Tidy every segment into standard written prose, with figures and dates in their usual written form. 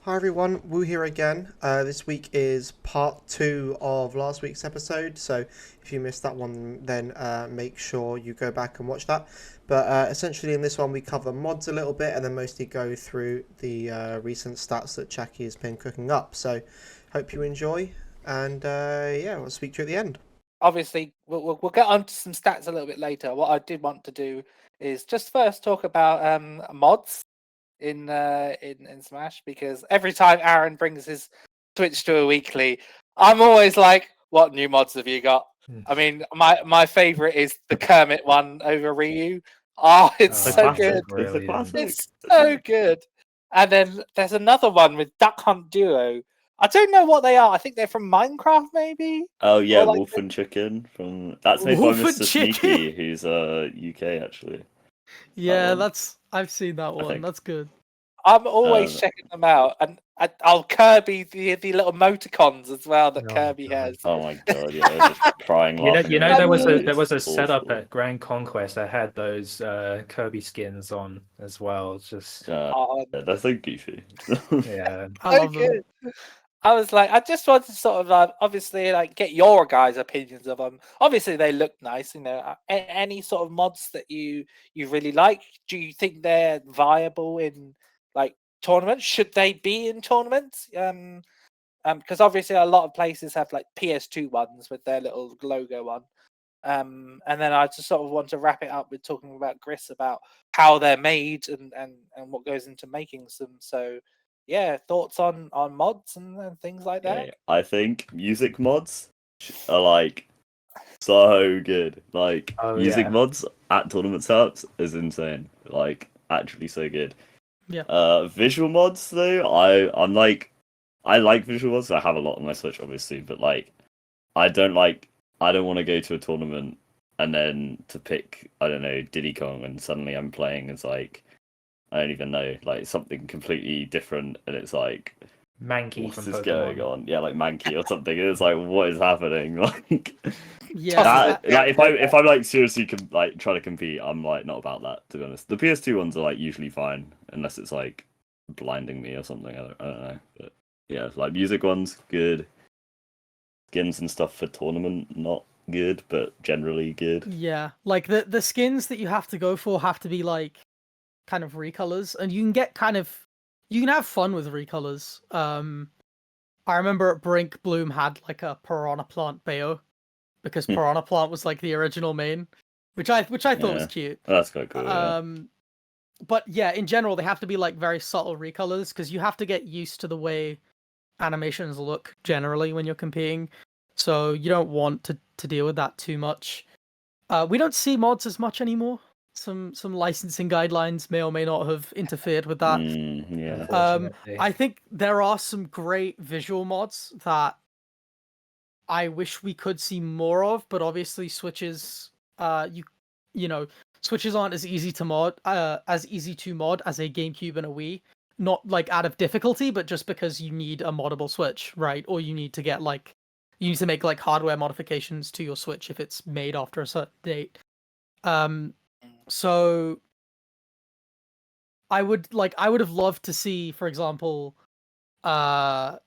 Hi everyone, Woo here again. This week is part two of last week's episode, so if you missed that one, then make sure you go back and watch that. But essentially, in this one, we cover mods a little bit and then mostly go through the recent stats that Chakkie has been cooking up. So, hope you enjoy, and yeah, I'll speak to you at the end. Obviously, we'll get on to some stats a little bit later. What I did want to do is just first talk about mods in Smash, because every time Aaron brings his Twitch to a weekly, I'm always like, "What new mods have you got?" I mean, my favorite is the Kermit one over Ryu. Oh, it's It's a so classic. good. It's a classic. It's so good. And then there's another one with Duck Hunt Duo. I don't know what they are. I think they're from Minecraft, maybe. Oh yeah, Or like Wolf and Chicken from that's made by Wolf and Mr. Chicken? Sneaky, who's UK actually. Yeah, one. I've seen that one. think. That's good. I'm always checking them out, and I'll Kirby the little emoticons as well that Oh, Kirby God. has. Oh my god, yeah, just crying. You know, laughing there was at it. a It's setup awful. at Grand Conquest that had those Kirby skins on as well. It's just Oh, Yeah, they're so goofy. yeah. so I love them. good. I was like, I just wanted to sort of obviously get your guys' opinions of them. Obviously, they look nice. You know, any sort of mods that you really like. Do you think they're viable in like tournaments? Should they be in tournaments? Because obviously a lot of places have like PS2 ones with their little logo on. And then I just sort of want to wrap it up with talking about Gris, about how they're made and what goes into making them. So yeah, thoughts on mods and things like that. Okay, I think music mods are like so good. Like Oh, music yeah. mods at tournament setups is insane. Like actually so good. Yeah. Visual mods though, I like visual mods. I have a lot on my Switch obviously, but like I don't want to go to a tournament and then to pick, I don't know, Diddy Kong, and suddenly I'm playing as like I don't even know, like something completely different, and it's like Mankey what's from this Pokemon. going on? Yeah, like Mankey or something. And it's like, what is happening? Like, Yeah. if I'm like seriously like trying to compete, I'm like not about that, to be honest. The PS2 ones are like usually fine, unless it's like blinding me or something. I don't know. But yeah, like music ones, good. Skins and stuff for tournament, not good, but generally good. Yeah. Like the skins that you have to go for have to be like kind of recolors, and you can have fun with recolors. I remember at Brink Bloom had like a Piranha Plant Bayo, because Piranha Plant was like the original main, which I thought was cute. That's quite cool. Yeah. But yeah, in general, they have to be like very subtle recolors, because you have to get used to the way animations look generally when you're competing. So you don't want to deal with that too much. We don't see mods as much anymore. Some licensing guidelines may or may not have interfered with that. Yeah. I think there are some great visual mods that I wish we could see more of, but obviously switches, you know, switches aren't as easy to mod as a GameCube and a Wii. Not like out of difficulty, but just because you need a moddable Switch, right? Or you need to get you need to make like hardware modifications to your Switch if it's made after a certain date. So I would have loved to see, for example, some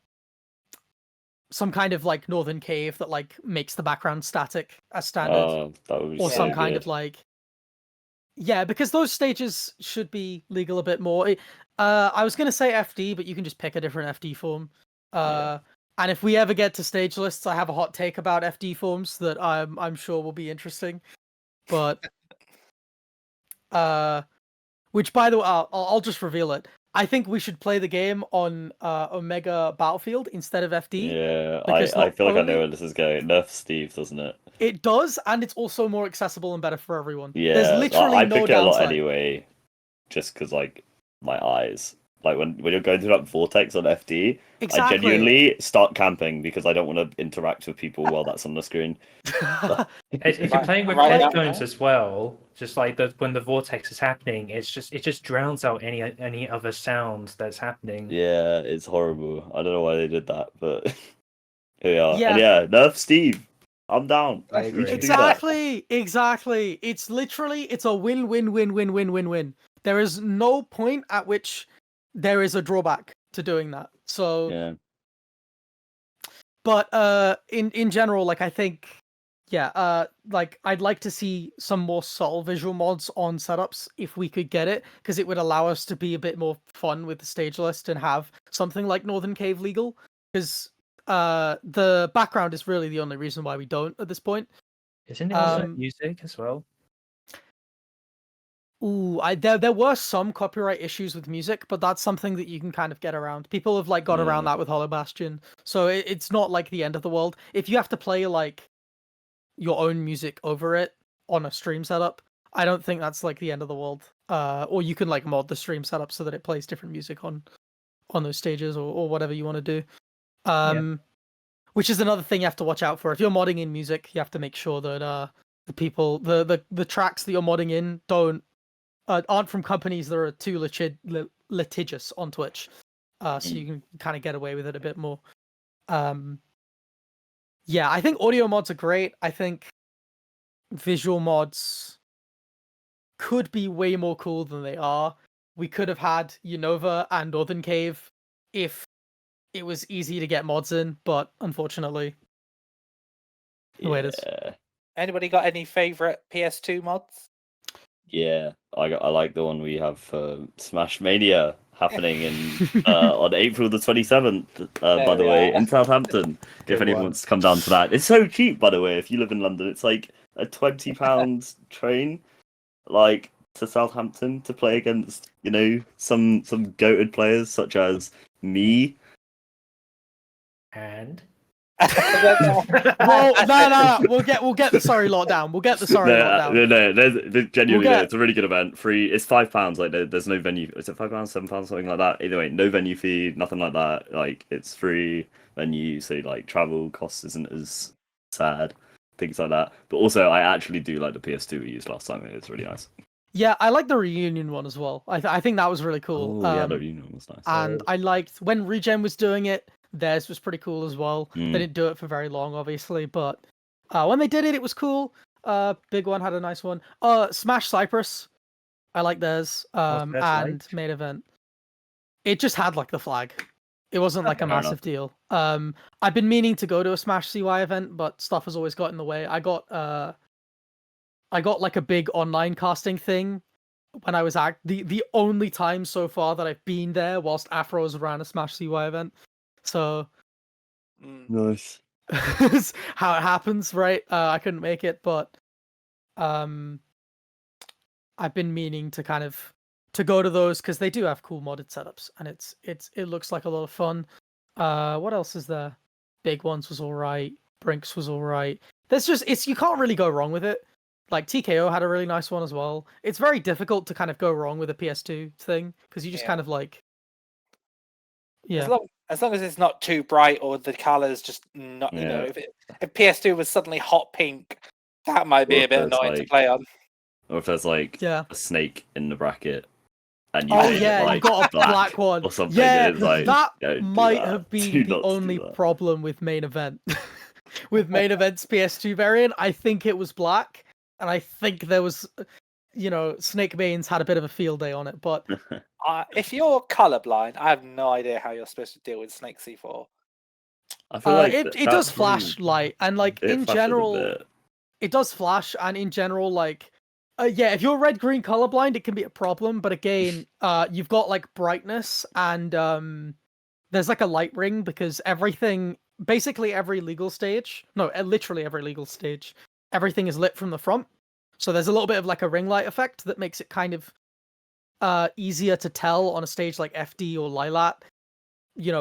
kind of like northern cave that like makes the background static as standard, That would be or so some kind good. of like, yeah, because those stages should be legal a bit more. I was gonna say FD, but you can just pick a different FD form. And if we ever get to stage lists, I have a hot take about FD forms that I'm sure will be interesting. But which, by the way, I'll just reveal it. I think we should play the game on Omega Battlefield instead of FD. Yeah, because I not feel like I only- know where this is going. Nerf Steve, doesn't it? It does, and it's also more accessible and better for everyone. Yeah, There's literally I no pick it a lot downside. anyway, just because like my eyes. Like when you're going through that vortex on FD, Exactly. I genuinely start camping because I don't want to interact with people while that's on the screen. If you're playing with Right, headphones as well, just like when the vortex is happening, it just drowns out any other sound that's happening. Yeah, it's horrible. I don't know why they did that, but here we are. Yeah. And yeah, Nerf Steve. I'm down. I agree. We should do that. Exactly. It's a win-win-win-win-win-win-win. There is no point at which there is a drawback. to doing that. So, Yeah. but in general, like I think, yeah, like I'd like to see some more subtle visual mods on setups if we could get it, because it would allow us to be a bit more fun with the stage list and have something like Northern Cave legal, because the background is really the only reason why we don't at this point. Isn't it also music as well? Ooh, there were some copyright issues with music, but that's something that you can kind of get around. People have like got around that with Hollow Bastion, so it's not like the end of the world. If you have to play like your own music over it on a stream setup, I don't think that's like the end of the world. Or you can like mod the stream setup so that it plays different music on those stages or whatever you want to do. Which is another thing you have to watch out for. If you're modding in music, you have to make sure that the people, the tracks that you're modding in aren't from companies that are too litigious on Twitch. So you can kind of get away with it a bit more. Yeah, I think audio mods are great. I think visual mods could be way more cool than they are. We could have had Unova and Northern Cave if it was easy to get mods in, but unfortunately, the way it is. Anybody got any favorite PS2 mods? Yeah, I like the one we have for Smash Mania happening on April the 27th. By the way, in Southampton. If anyone wants to come down to that, it's so cheap. By the way, if you live in London, it's like a £20 train, like to Southampton to play against some goated players such as me. And Well, no. We'll get the sorry lot down. We'll get the sorry lot down. No. There's genuinely, it's a really good event. Free. It's £5. Like there's no venue. Is it £5, £7, something like that? Either way, no venue fee, nothing like that. Like it's free venue, so like travel costs isn't as sad. Things like that. But also, I actually do like the PS2 we used last time. It's really nice. Yeah, I like the reunion one as well. I think that was really cool. Oh, yeah, the reunion was nice. And I liked when Regen was doing it. Theirs was pretty cool as well. They didn't do it for very long, obviously, but when they did it, it was cool. Big One had a nice one. Smash Cyprus, I like theirs. And like? Main Event. It just had like the flag. It wasn't like a massive deal. I've been meaning to go to a Smash CY event, but stuff has always got in the way. I got like a big online casting thing when I was the only time so far that I've been there whilst Afro's ran a Smash CY event. So nice. how it happens, right? I couldn't make it, but I've been meaning to kind of to go to those because they do have cool modded setups, and it looks like a lot of fun. What else is there? Big Ones was all right. Brinks was all right. There's just you can't really go wrong with it. Like TKO had a really nice one as well. It's very difficult to kind of go wrong with a PS2 thing because you just kind of like As long as it's not too bright or the colors just not, if PS2 was suddenly hot pink, that might be a bit annoying to play on. Or if there's like a snake in the bracket and you you got a black one or something. Yeah, it's like, that might have been the only problem with Main Event. With Main Event's PS2 variant, I think it was black, and I think there was, Snake Mains had a bit of a field day on it, but. If you're colorblind, I have no idea how you're supposed to deal with Snake C4. I feel like it does flash light, and like in general, it does flash, and in general, like, if you're red-green colorblind, it can be a problem. But again, you've got like brightness, and there's like a light ring because basically every legal stage, literally every legal stage, everything is lit from the front. So there's a little bit of like a ring light effect that makes it kind of easier to tell on a stage like FD or Lilat,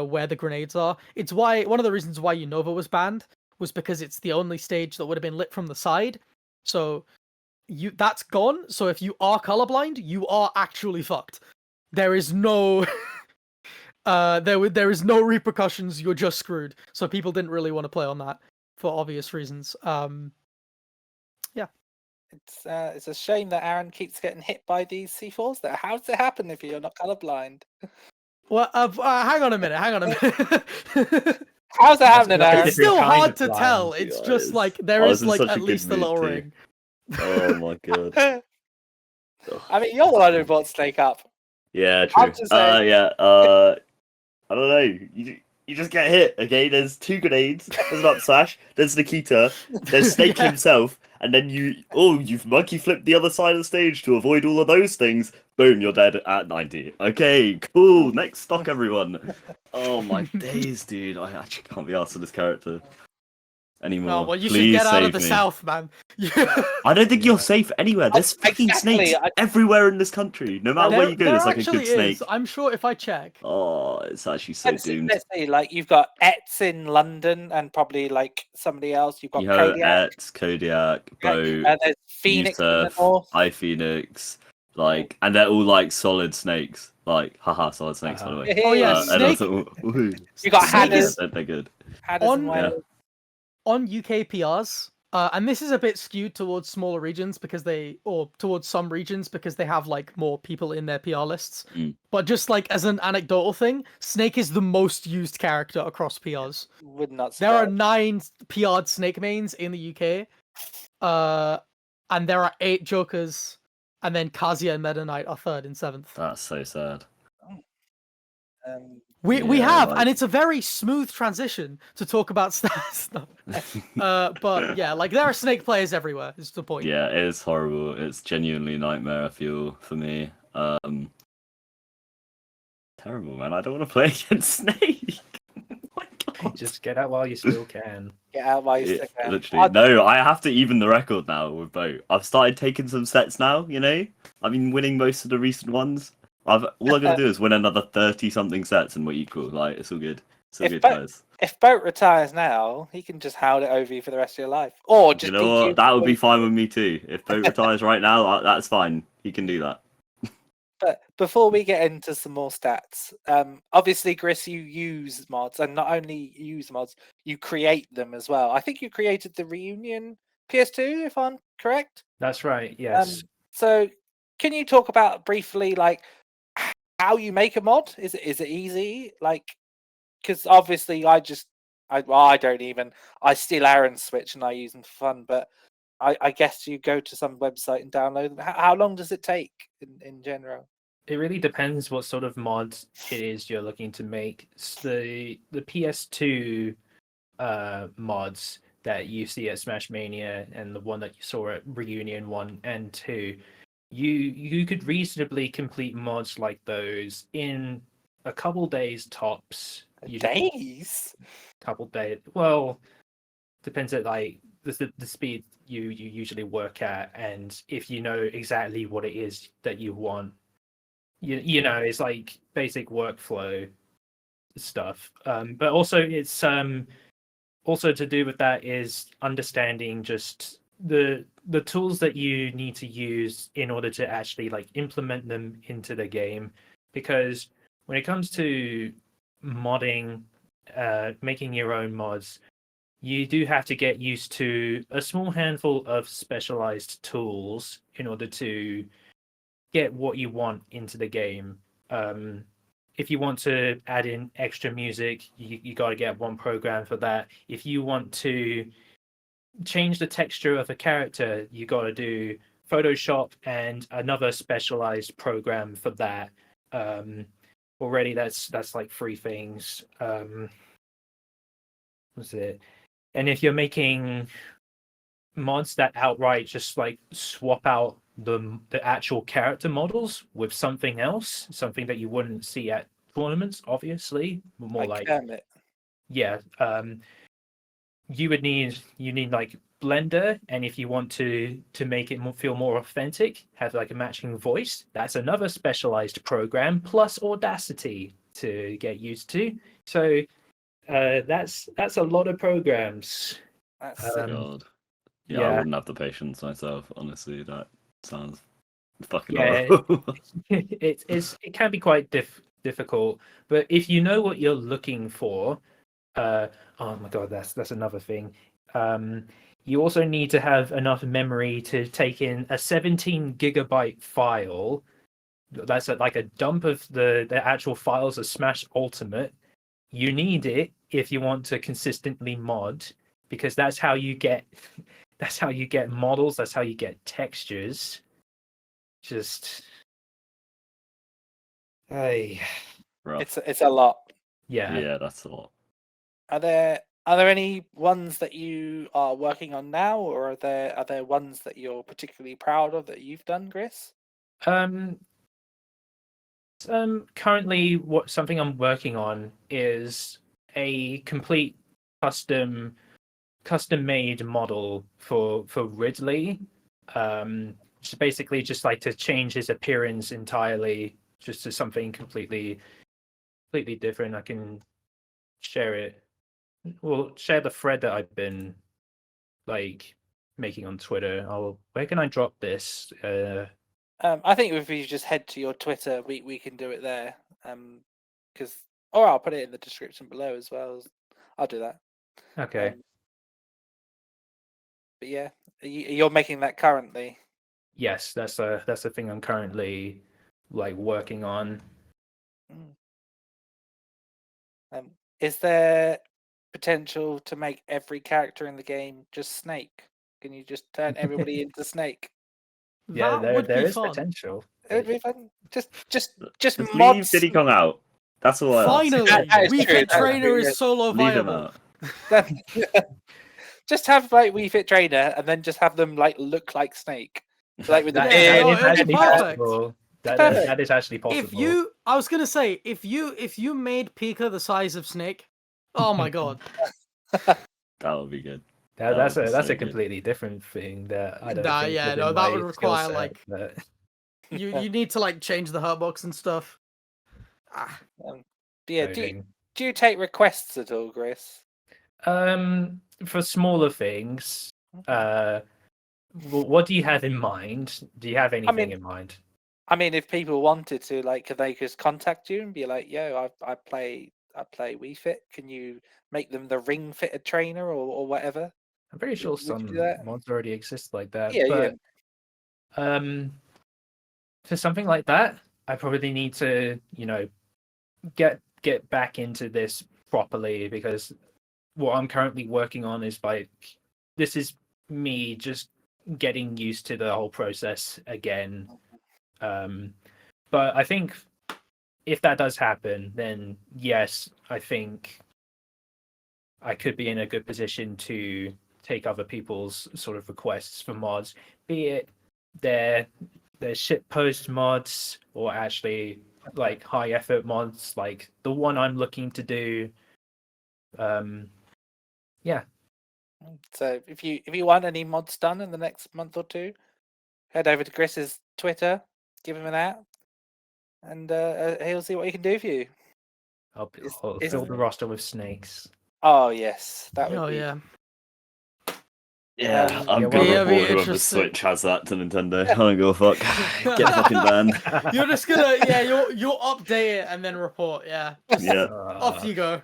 where the grenades are. It's why one of the reasons why Unova was banned was because it's the only stage that would have been lit from the side. So that's gone. So if you are colorblind, you are actually fucked. There is no there is no repercussions. You're just screwed. So people didn't really want to play on that for obvious reasons. It's a shame that Aaron keeps getting hit by these C4s. There, how does it happen if you're not colorblind? Well, hang on a minute. How's that happening, Aaron? It's still hard to tell. It's just like there is like at least a little ring. Oh my god! I mean, you're the one who brought Snake up. Yeah, true. I don't know. You just get hit. Okay, there's 2 grenades. There's an up smash. There's Nikita. There's Snake Yeah. himself, and then you've monkey flipped the other side of the stage to avoid all of those things. Boom, you're dead at 90. Okay, cool. Next stock, everyone. Oh my days, dude! I actually can't be asked for this character anymore. Oh, well, you should Please get out of save the me. south, man. I don't think Yeah. you're safe anywhere. There's fucking Exactly, snakes everywhere in this country. No matter where you go, there there's like a actually good snake. is. I'm sure if I check. Oh, it's actually so doomed. Let's see, like you've got Etz in London and probably like somebody else. You've got You have Kodiak, Kodiak, Bo, and there's Phoenix in the Yusuf, north. iPhoenix, like, and they're all like solid snakes. Like, haha, solid snakes, by the way. Oh, yeah, And Snake- also, woohoo. You got Snake Hadders. is- They're good. Hadders on- and Yeah. Wales. On UK PRs, and this is a bit skewed towards smaller regions towards some regions because they have like more people in their PR lists. Mm. But just like as an anecdotal thing, Snake is the most used character across PRs. Would not. There are surprise. 9 PR'd Snake mains in the UK, and there are 8 Jokers, and then Kazuya and Meta Knight are 3rd and 7th. That's so sad. We Yeah, have, like- and it's a very smooth transition to talk about stats. But yeah, like there are Snake players everywhere. Is the point? Yeah, it is horrible. It's genuinely nightmare, I feel, for me. Terrible, man. I don't want to play against Snake. Oh my God. Just get out while you still can. Get out while you Yeah, still can. literally. No, I have to even the record now with Bo. I've started taking some sets now, you know? I've been winning most of the recent ones. All I gotta do is win another 30-something sets and we're equal. Like, it's all good. It's all If good, Bo- guys. If Boat retires now, he can just howl it over you for the rest of your life, or just You know what? DQ That would be fine with me too. If Bo retires right now, that's fine. He can do that. But before we get into some more stats, obviously, Gris, you use mods, and not only use mods, you create them as well. I think you created the Reunion PS2, if I'm correct. That's right. Yes. So, can you talk about briefly, like, how you make a mod? Is it easy? Like, because obviously, I don't even. I steal Aaron's Switch and I use them for fun, but I guess you go to some website and download them. How long does it take in general? It really depends what sort of mod it is you're looking to make. The PS2 mods that you see at Smash Mania and the one that you saw at Reunion 1 and 2, you could reasonably complete mods like those in a couple days tops. Days? Couple days. Well, depends at like the speed you usually work at, and if you know exactly what it is that you want. You know, it's like basic workflow stuff. But also it's also to do with that is understanding just the tools that you need to use in order to actually like implement them into the game. Because when it comes to modding, making your own mods, you do have to get used to a small handful of specialized tools in order to get what you want into the game. If you want to add in extra music, you got to get one program for that. If you want to change the texture of a character, you got to do Photoshop and another specialized program for that. Already that's like 3 things. What's it? And if you're making mods that outright just like swap out the actual character models with something else, something that you wouldn't see at tournaments, obviously, more like Kermit. yeah, you need like Blender, and if you want to make it feel more authentic, have like a matching voice, that's another specialized program plus Audacity to get used to. So that's a lot of programs. That's God. Yeah, I yeah. wouldn't have the patience myself, honestly. That sounds fucking Yeah, horrible. it can be quite difficult, but if you know what you're looking for, oh my god, that's another thing. You also need to have enough memory to take in a 17 gigabyte file. That's like a dump of the actual files of Smash Ultimate. You need it if you want to consistently mod, because that's how you get models, that's how you get textures. Just hey, Rough. it's a lot. Yeah, that's a lot. Are there any ones that you are working on now, or are there ones that you're particularly proud of that you've done, Chris? Currently, something I'm working on is a complete custom made model for Ridley. Just basically just like to change his appearance entirely, just to something completely different. I can share it. Well, share the thread that I've been like making on Twitter. Where can I drop this? I think if you just head to your Twitter, we can do it there. Because or I'll put it in the description below as well. I'll do that. Okay. But yeah, you're making that currently. Yes, that's a thing I'm currently like working on. Is there potential to make every character in the game just Snake? Can you just turn everybody into Snake? Yeah, That would there be is fun. potential. It would be fun. Just Just leave mods. Diddy Kong out. That's all I ask. Finally, That is Wii true, Fit that is Trainer true, is yes. solo Leave him viable. out. Just have like Wii Fit Trainer, and then just have them like look like Snake, like with the Yeah, beard. no, is it'd be actually perfect. possible. Perfect. That is actually possible. I was gonna say, if you made Pika the size of Snake, oh my god. That would be good. That's would be a so good. completely different thing that I don't Nah, think yeah, within no, that my would require skill set, like but... you need to like change the hurtbox and stuff. Yeah, do you take requests at all, Chris? For smaller things, what do you have in mind? Do you have anything in mind? I mean, if people wanted to, like, could they just contact you and be like, "Yo, I play Wii Fit. Can you make them the Ring Fitted trainer or whatever?" I'm pretty sure Would you some do that? mods already exist like that. Yeah, yeah. But for something like that, I probably need to, get back into this properly, because what I'm currently working on is this is me just getting used to the whole process again. But I think if that does happen, then yes, I think I could be in a good position to take other people's sort of requests for mods, be it their shitpost mods or actually like high effort mods, like the one I'm looking to do. Yeah. So if you want any mods done in the next month or two, head over to Chris's Twitter, give him an out, and he'll see what he can do for you. I'll fill the roster with snakes. Oh yes, that would Oh be. yeah. Yeah, I'm yeah, gonna well, report whoever interesting. Switch has that to Nintendo. I don't give a fuck. Get fucking banned. You're just gonna you'll update it and then report, yeah. Just Yeah, off you go.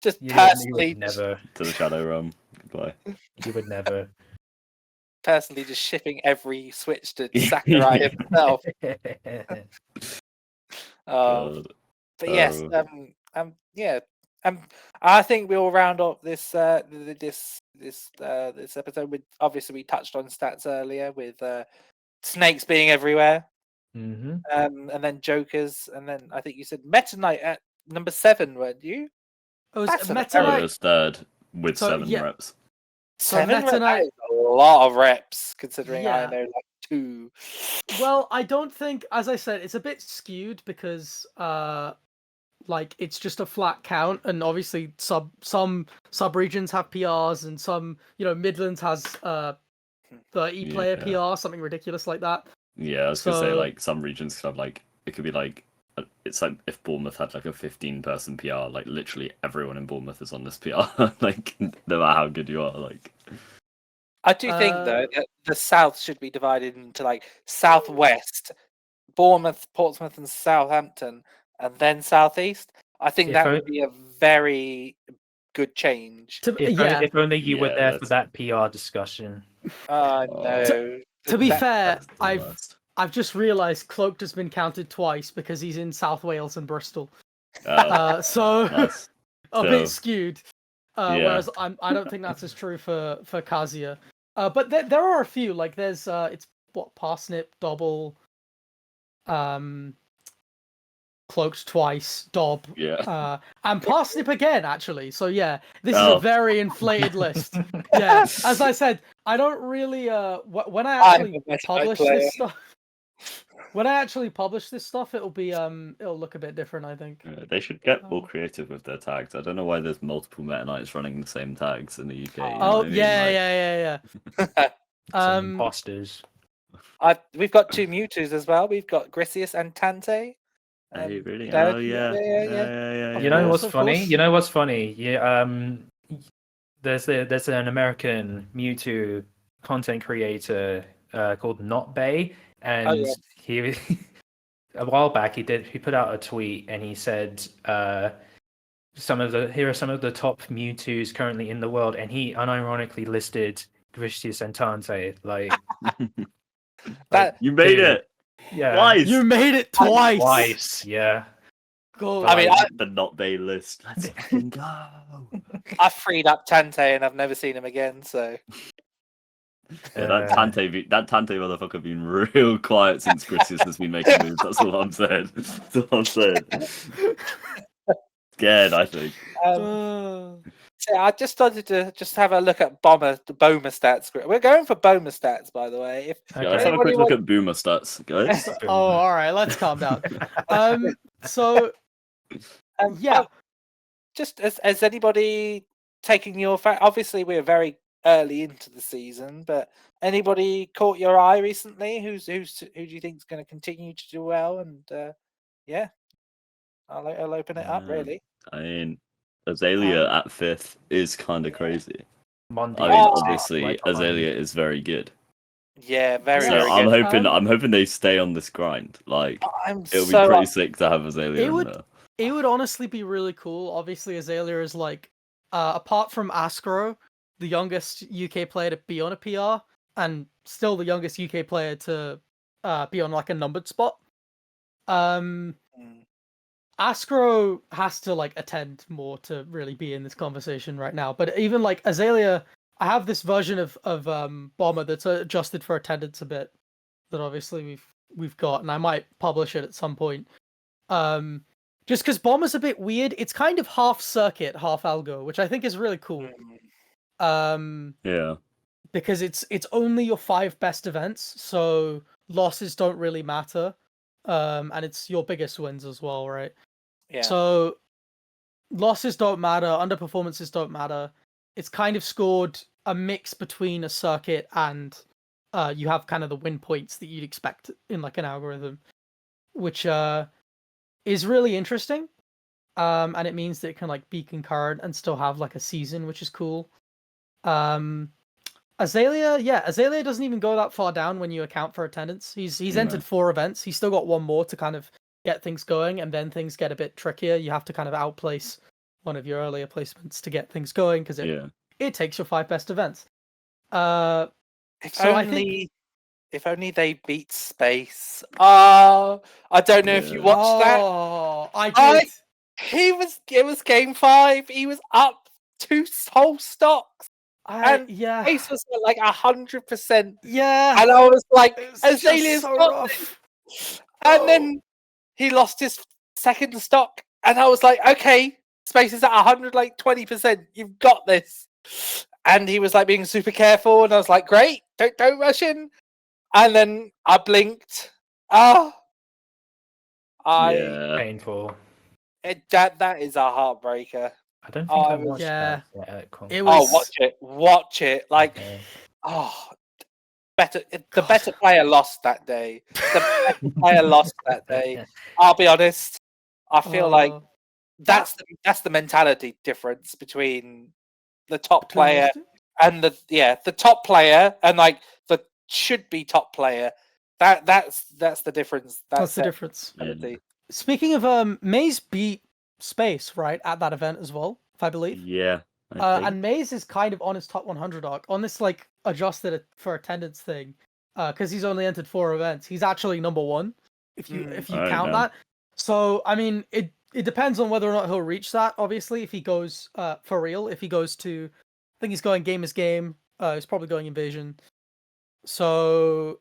Just you personally, would never. to the Shadow Realm. Goodbye. You would never. personally just shipping every Switch to Sakurai himself. God. But yes, yeah, I think we'll round up this this episode with, obviously we touched on stats earlier with snakes being everywhere, Mm-hmm. and then jokers, and then I think you said Meta Knight at number 7, weren't you? It was That's Meta So it Knight. was third with So, 7 yeah. reps. So 7 Meta reps? That Knight. is a lot of reps, considering I Yeah. know like 2. Well, I don't think, as I said, it's a bit skewed because like it's just a flat count, and obviously some sub-regions have PRs, and some, Midlands has 30 player PR, something ridiculous like that. Yeah, I was gonna say, So- like, some regions could have, like, it could be like, it's like if Bournemouth had like a 15-person PR, like literally everyone in Bournemouth is on this PR. Like, no matter how good you are, like. I do think though that the South should be divided into like Southwest, Bournemouth, Portsmouth, and Southampton, and then Southeast. I think that would be a very good change. If only you were Yeah, there for that's- that PR discussion. No. To be That- fair, That's the I've worst. just realised Cloaked has been counted twice because he's in South Wales and Bristol. So Nice. a bit skewed. Yeah. Whereas I don't think that's as true for Kazia. But there are a few, like there's it's Parsnip, Dobble, Cloaked twice, Dob, Yeah. and Parsnip again, actually. So yeah, this is Oh. a very inflated list. Yeah, as I said, I don't really when I I'm actually a best publish player. this stuff. When I actually publish this stuff, it'll look a bit different, I think. They should get more creative with their tags. I don't know why there's multiple Meta Knights running the same tags in the UK. You know Oh what I mean? yeah. Some imposters. We've got 2 Mewtwo's as well. We've got Griseous and Tante. Hey, really? Serenity, Oh yeah. yeah. You know course, what's of funny? course. You know what's funny? Yeah, there's an American Mewtwo content creator called Not Bay, and he a while back he put out a tweet and he said here are some of the top Mewtwo's currently in the world, and he unironically listed Griseous and Tante. Like That You made it. yeah, Twice. You made it twice. twice, yeah. Go. I mean, the not Bay list. Let's fucking go. I freed up Tante and I've never seen him again. So Yeah, that Tante motherfucker been real quiet since Griseous has been making moves. That's all I'm saying. That's all I'm saying. Scared, I think. so I just started to just have a look at the Boma stats. We're going for Boma stats, by the way. If Yeah, let's have a quick look at Boomer stats, guys. Oh, all right. Let's calm down. So yeah. Just as anybody taking your obviously we're very early into the season, but anybody caught your eye recently? Who do you think is going to continue to do well? And yeah, I'll open it up. Really, I mean, Azalea at 5th is kind of crazy. Mondi, I mean, obviously, Azalea is very good. Yeah, very. So very I'm good. I'm hoping they stay on this grind. Like, it'll be so pretty sick to have Azalea in there. It would honestly be really cool. Obviously, Azalea is like, apart from Askro, the youngest UK player to be on a PR, and still the youngest UK player to be on like a numbered spot. Askro has to like attend more to really be in this conversation right now. But even like Azalea, I have this version of Bomber that's adjusted for attendance a bit. That obviously we've got, and I might publish it at some point. Just because Bomber's a bit weird. It's kind of half circuit, half algo, which I think is really cool. Yeah. Because it's only your 5 best events, so losses don't really matter. And it's your biggest wins as well, right? Yeah. So losses don't matter, underperformances don't matter. It's kind of scored a mix between a circuit and you have kind of the win points that you'd expect in like an algorithm, which is really interesting. And it means that it can like be concurrent and still have like a season, which is cool. Azalea doesn't even go that far down when you account for attendance. He's entered 4 events. He's still got 1 more to kind of get things going, and then things get a bit trickier. You have to kind of outplace one of your earlier placements to get things going because it takes your 5 best events. If only they beat Space. I don't know if you watched that. Oh, I did. It was game 5. He was up 2 whole stocks. Space was at like 100%. Yeah. And I was like, Azalea's so rough. And then he lost his second stock. And I was like, okay, Space is at 100, like 20%. You've got this. And he was like being super careful. And I was like, great, don't rush in. And then I blinked. Painful. That is a heartbreaker. I don't think I watched that. It was... watch it. Like, the better player lost that day. I'll be honest. I feel like that's the mentality difference between the top player and the top player and like the should be top player. That's the difference. That's the difference. Speaking of Maze beat Space right at that event as well, if I believe. Yeah. And Maze is kind of on his top 100 arc on this like adjusted for attendance thing, because he's only entered 4 events. He's actually number 1 if you count that. So I mean, it depends on whether or not he'll reach that. Obviously, if he goes for real, if he goes to, I think he's going game is game. He's probably going Invasion. So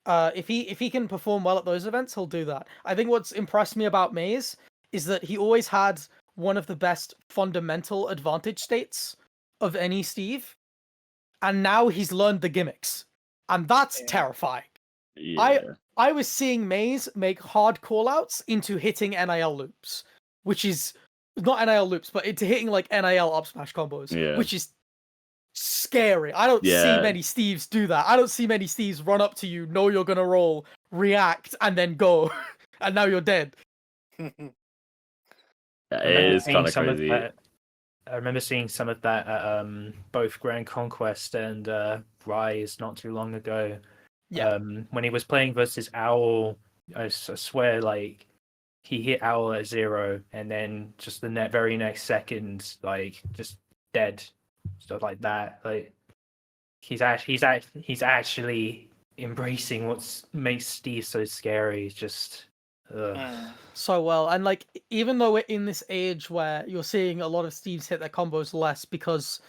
if he can perform well at those events, he'll do that. I think what's impressed me about Maze is that he always had one of the best fundamental advantage states of any Steve, and now he's learned the gimmicks, and that's terrifying. Yeah. I was seeing Maze make hard callouts into hitting NIL loops, which is not NIL loops, but into hitting like NIL up smash combos, Yeah. which is scary. I don't see Yeah. many Steves do that. I don't see many Steves run up to you, know you're gonna roll, react, and then go, and now you're dead. It is kind of some crazy. that. I remember seeing some of that at both Grand Conquest and Rise not too long ago. Yeah. When he was playing versus Owl, I swear, like he hit Owl at 0, and then just the very next second, like just dead, stuff like that. Like he's actually embracing what makes Steve so scary. Just. So well, and like even though we're in this age where you're seeing a lot of Steves hit their combos less because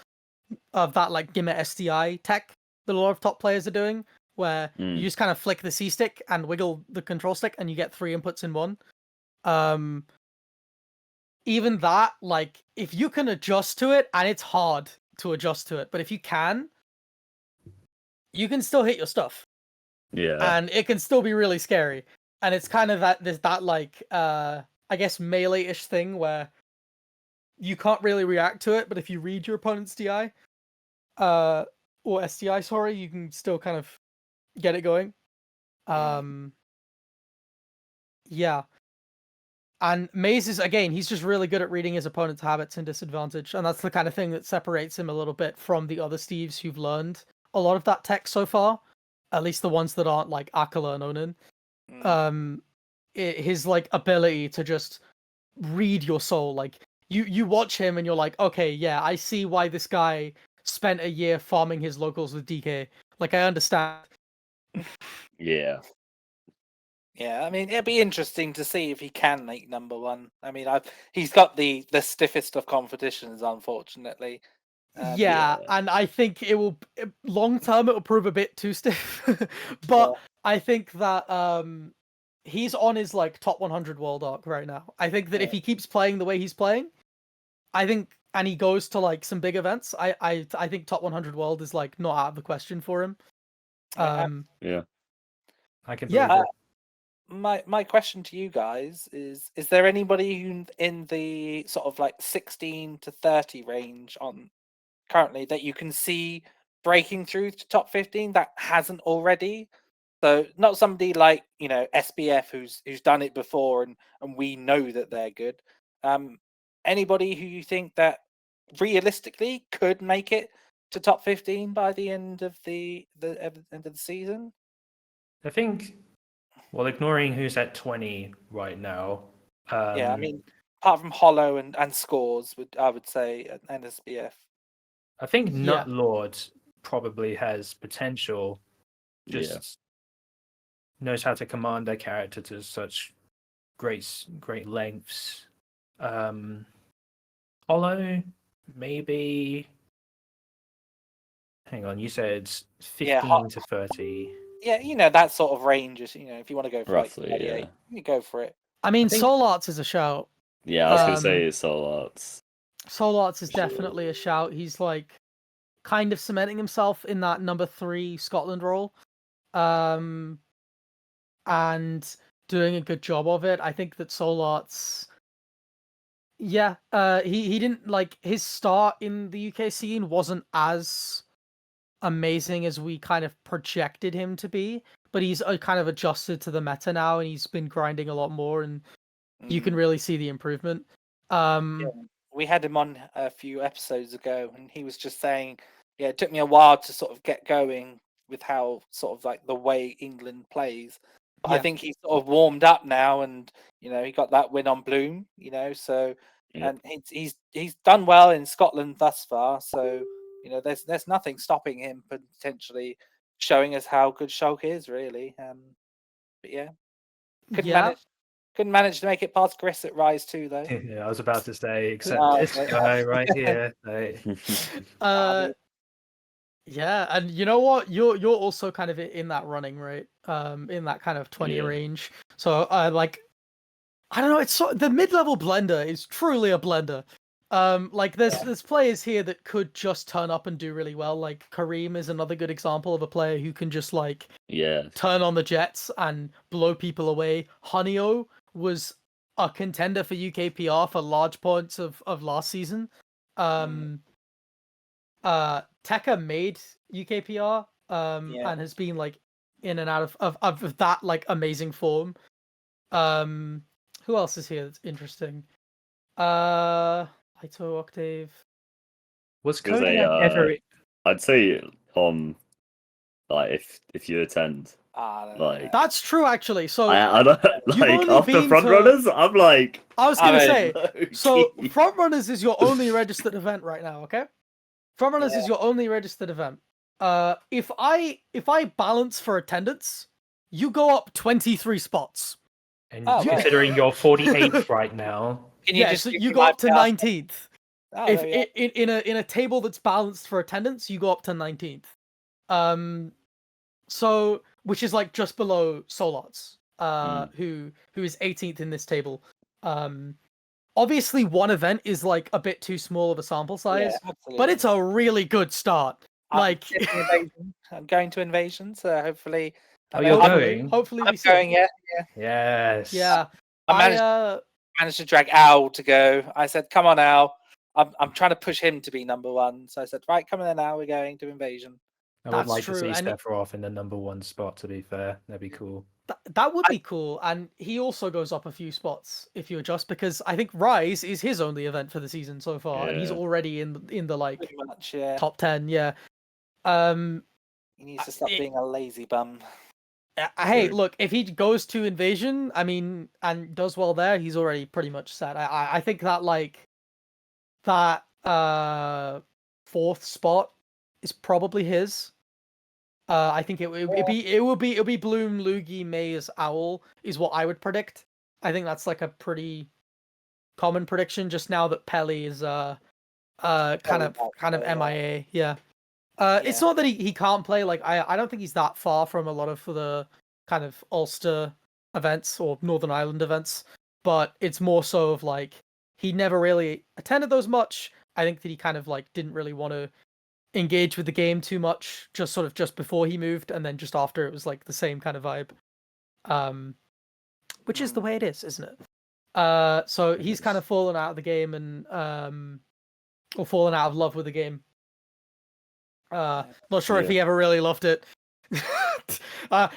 of that like Gimmet SDI tech that a lot of top players are doing, where you just kind of flick the C stick and wiggle the control stick and you get 3 inputs in one. Even that, like if you can adjust to it, and it's hard to adjust to it, but if you can still hit your stuff. Yeah. And it can still be really scary. And it's kind of that like I guess melee-ish thing where you can't really react to it, but if you read your opponent's DI, or SDI, sorry, you can still kind of get it going. Yeah. And Maze is, again, he's just really good at reading his opponent's habits and disadvantage, and that's the kind of thing that separates him a little bit from the other Steves who've learned a lot of that tech so far, at least the ones that aren't like Akala and Onin. His like ability to just read your soul, like you watch him and you're like, okay, yeah, I see why this guy spent a year farming his locals with DK. Like I understand. Yeah. Yeah, I mean, it'd be interesting to see if he can make #1. I mean, he's got the stiffest of competitions, unfortunately. Yeah, and I think it will long term. It will prove a bit too stiff, but I think that he's on his like top 100 world arc right now. I think that if he keeps playing the way he's playing, I think, and he goes to like some big events, I think top 100 world is like not out of the question for him. Yeah. I can believe it. My question to you guys is there anybody who in the sort of like 16 to 30 range on currently that you can see breaking through to top 15 that hasn't already? So not somebody like, SBF who's done it before and we know that they're good. Anybody who you think that realistically could make it to top 15 by the end of the end of the season? I think, well, ignoring who's at 20 right now. Yeah, I mean, apart from Hollow and Scores, I would say, and SBF. I think Nut Lord probably has potential. Just knows how to command their character to such great lengths. Hollow, maybe. Hang on, you said 15 to 30. Yeah, that sort of range is, if you want to go for roughly, like 38, you go for it. I mean, Soul Arts is a shout. Yeah, I was gonna say Soul Arts. Soul Arts is definitely a shout. He's like kind of cementing himself in that number 3 Scotland role, and doing a good job of it. I think that Soul Arts, he didn't like his start in the UK scene wasn't as amazing as we kind of projected him to be, but he's kind of adjusted to the meta now, and he's been grinding a lot more, and you can really see the improvement. We had him on a few episodes ago, and he was just saying, it took me a while to sort of get going with how sort of like the way England plays. But I think he's sort of warmed up now, and he got that win on Bloom, so and he's done well in Scotland thus far. So there's nothing stopping him potentially showing us how good Shulk is, really. But yeah, couldn't manage to make it past Gris at Rise 2 though. Yeah, I was about to say, except this guy right here. Yeah, and you know what? You're also kind of in that running, right? In that kind of 20 Yeah. range. So like I don't know, it's the mid-level blender is truly a blender. Like there's players here that could just turn up and do really well. Like Kareem is another good example of a player who can just like Yeah. turn on the jets and blow people away. Hanyo was a contender for UKPR for large points of last season. Tekka made UKPR and has been like in and out of that like amazing form. Who else is here that's interesting? Ito Octave. Was Because Cody they, ever? I'd say like if you attend, like That's true actually. So I don't you've like only after been front to- runners, I'm like I was gonna I say low so key. Frontrunners is your only registered event right now, okay? Frontrunners is your only registered event. If I balance for attendance, you go up 23 spots. And Oh, right. considering you're 48th right now, Can you Yeah, just so give you me go my up to pass? 19th. Oh, If there we are. in a table that's balanced for attendance, you go up to 19th. So which is like just below Solarts, who is 18th in this table. Obviously one event is like a bit too small of a sample size, Yeah, absolutely. but it's a really good start. Like I'm going to Invasion, so hopefully. Oh, you're going? Hopefully we I'm see. going. Yeah. yes. Yeah. I managed to drag Al to go. I said, "Come on, Al." I'm trying to push him to be number one. So I said, "Right, come on, then, Al. We're going to Invasion." I would That's like to true, see and Sephiroth in the number one spot. To be fair, that'd be cool. that would be cool, and he also goes up a few spots if you adjust, because I think Rise is his only event for the season so far, and he's Yeah. already in the like Pretty much, yeah. top 10. Yeah. He needs to stop being a lazy bum. Hey, True. look, if he goes to Invasion, I mean, and does well there, he's already pretty much set. I think that like that fourth spot is probably his. I think it'll be Bloom, Luigi, Maze, Owl is what I would predict. I think that's like a pretty common prediction just now that Pelly is kind of MIA. Yeah. It's not that he can't play. Like I don't think he's that far from a lot of the kind of Ulster events or Northern Ireland events, but it's more so of like he never really attended those much. I think that he kind of like didn't really want to engage with the game too much, just before he moved, and then just after it was like the same kind of vibe. Which is the way it is, isn't it? So he's kind of fallen out of the game and or fallen out of love with the game. Not sure if he ever really loved it.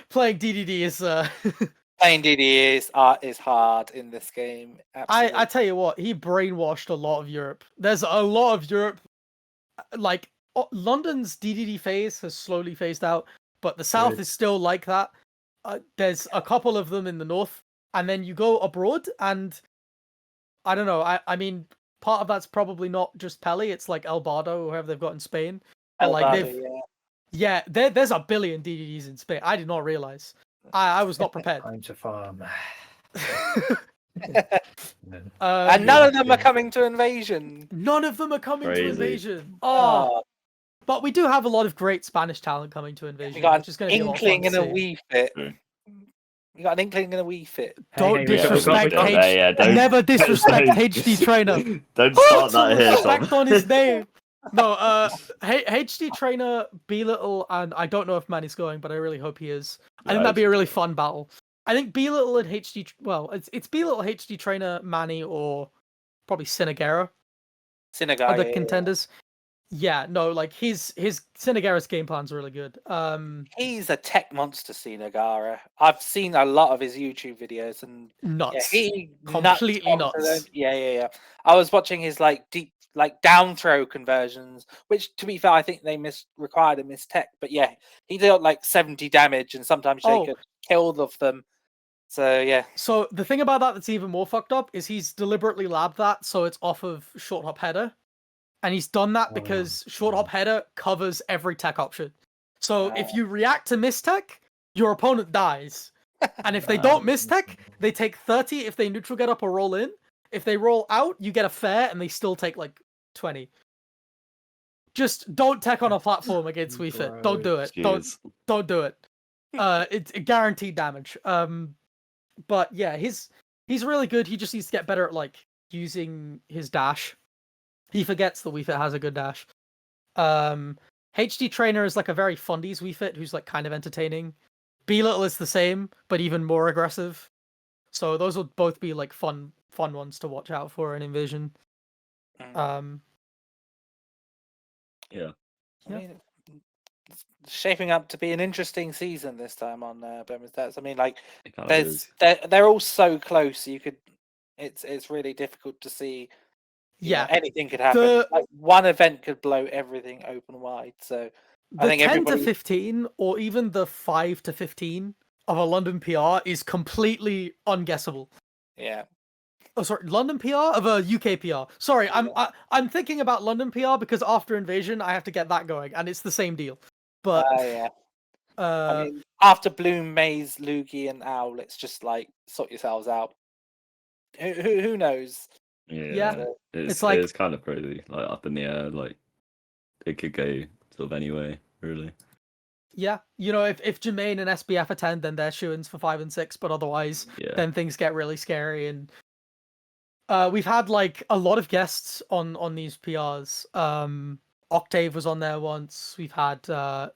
Playing DDD is Playing DD is hard in this game. Absolutely. I tell you what, he brainwashed a lot of Europe. There's a lot of Europe, like London's DDD phase has slowly phased out, but the South is still like that. There's a couple of them in the North, and then you go abroad, and I don't know. I mean, part of that's probably not just Pelly. It's like El Bardo, or whoever they've got in Spain. El Like Bardo, yeah, there's a billion DDDs in Spain. I did not realize. I was not prepared. Time to farm. and none of them are coming to Invasion. None of them are coming Crazy. to Invasion. Oh, but we do have a lot of great Spanish talent coming to Invasion. We got which is an going to be inkling a and lot a of fun to see. wee fit. True. We got an inkling and a wee fit. Don't disrespect don't- yeah, don't- Never disrespect don't- HD Trainer. Don't Put start some that here, respect Tom. on his name. No, HD Trainer, B Little, and I don't know if Manny's going, but I really hope he is. I think that'd be a really fun battle. I think B Little and HD. Well, it's B Little, HD Trainer, Manny, or probably Sinagara Synagogue. are the contenders. Yeah, no, like his Sinagara's game plan's really good. He's a tech monster, Sinagara. I've seen a lot of his YouTube videos, and nuts. he Completely nuts. nuts. Yeah. I was watching his like deep, like down throw conversions, which to be fair, I think they required a miss tech. But yeah, he dealt like 70 damage, and sometimes they could kill them. So yeah. So the thing about that's even more fucked up is he's deliberately labbed that so it's off of short hop header. And he's done that because short hop header covers every tech option. So if you react to miss tech, your opponent dies. And if they don't miss tech, they take 30 if they neutral get up or roll in. If they roll out, you get a fair and they still take like 20. just don't tech on a platform against Wii Fit. Don't do it. Jeez. Don't do it. It's guaranteed damage. But yeah, he's really good. He just needs to get better at like using his dash. He forgets that Wii Fit has a good dash. HD Trainer is like a very fundies Wii Fit who's like kind of entertaining. B-Little is the same, but even more aggressive. So those will both be like fun ones to watch out for in Invasion. Yeah. I mean, it's shaping up to be an interesting season this time on Bowman's Stats. I mean, like, It kind of is. they're all so close. You could, it's really difficult to see. You know, Yeah, anything could happen. the- Like one event could blow everything open wide. So I the think 10 everybody. to 15 or even the 5 to 15 of a London PR is completely unguessable. Yeah. Oh, sorry, London PR of a UK PR. Sorry, I'm thinking about London PR because after Invasion, I have to get that going, and it's the same deal. But Yeah. I mean, after Bloom, Maze, Loogie, and Owl, it's just like sort yourselves out. Who knows? Yeah. It's like- it's kind of crazy, like up in the air, like it could go sort of anyway, really. yeah, you know, if Jermaine and SBF attend, then they're shoo-ins for 5 and 6. But otherwise, Yeah. then things get really scary. And we've had like a lot of guests on these PRs. Octave was on there once. We've had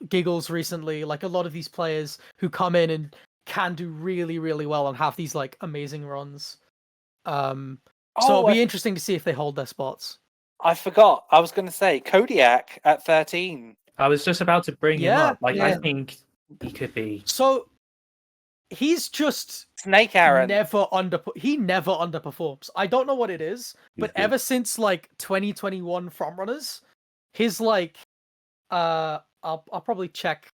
Giggles recently. Like a lot of these players who come in and can do really, really well and have these like amazing runs. So it'll be interesting to see if they hold their spots. I forgot. I was going to say Kodiak at 13. I was just about to bring him Yeah, up. Like, yeah. I think he could be. So he's just Snake Aaron. he never underperforms. I don't know what it is, but He's good. ever since like 2021 frontrunners, his like I'll probably check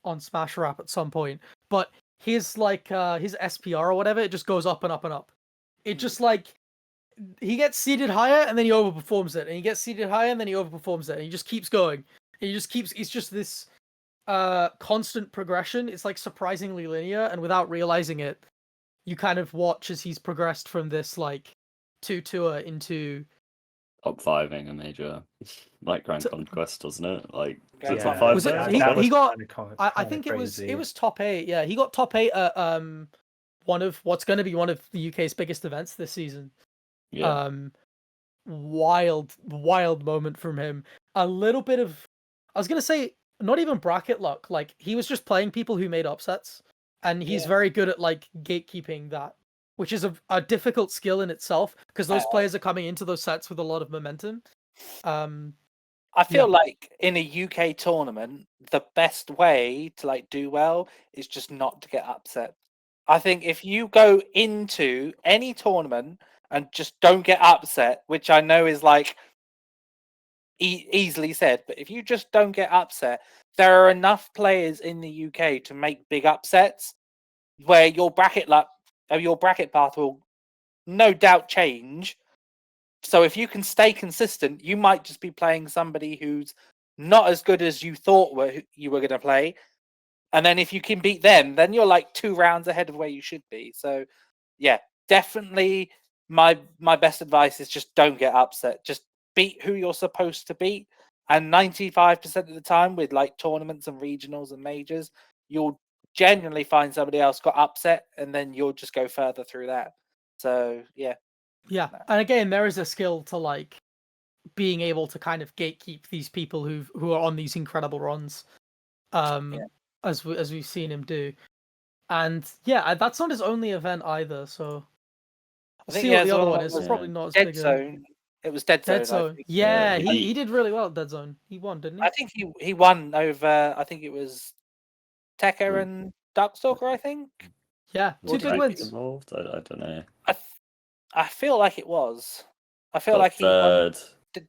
on Smash Rap at some point, but his like his SPR or whatever, it just goes up and up and up. It just like he gets seeded higher and then he overperforms it, and he gets seeded higher and then he overperforms it, and he just keeps going. And he just keeps. It's just this constant progression. It's like surprisingly linear, and without realizing it, you kind of watch as he's progressed from this like 2-tour into Top 5ing a major like Grand Conquest, doesn't it? Like is it Yeah. top 5? Was it- there? he- Top he five? got- Kinda I think crazy. it was top 8. Yeah, he got top 8 at one of what's going to be one of the UK's biggest events this season. Yeah. Wild moment from him. A little bit of, I was going to say, not even bracket luck. Like he was just playing people who made upsets, and he's Yeah. very good at like gatekeeping that, which is a difficult skill in itself because those players are coming into those sets with a lot of momentum. I feel like in a UK tournament, the best way to like do well is just not to get upset. I think if you go into any tournament and just don't get upset, which I know is like easily said, but if you just don't get upset, there are enough players in the UK to make big upsets where your bracket luck or your bracket path will no doubt change. So if you can stay consistent, you might just be playing somebody who's not as good as you thought you were going to play. And then if you can beat them, then you're like 2 rounds ahead of where you should be. So yeah, definitely my best advice is just don't get upset. Just beat who you're supposed to beat. And 95% of the time with like tournaments and regionals and majors, you'll genuinely find somebody else got upset and then you'll just go further through that. So yeah. Yeah, and again, there is a skill to like being able to kind of gatekeep these people who are on these incredible runs, as we've seen him do. And yeah, that's not his only event either. So I think see he what has the other one one that is. was It's probably not as Dead big. Zone. It was Dead Zone. Dead I Zone. think. Yeah, Yeah, he did really well at Dead Zone. He won, didn't he? I think he won over. I think it was Tekka and Darkstalker. I think. Yeah, Was 2 big Rank wins. involved? I don't know. I feel like it was. I feel Got like he won third.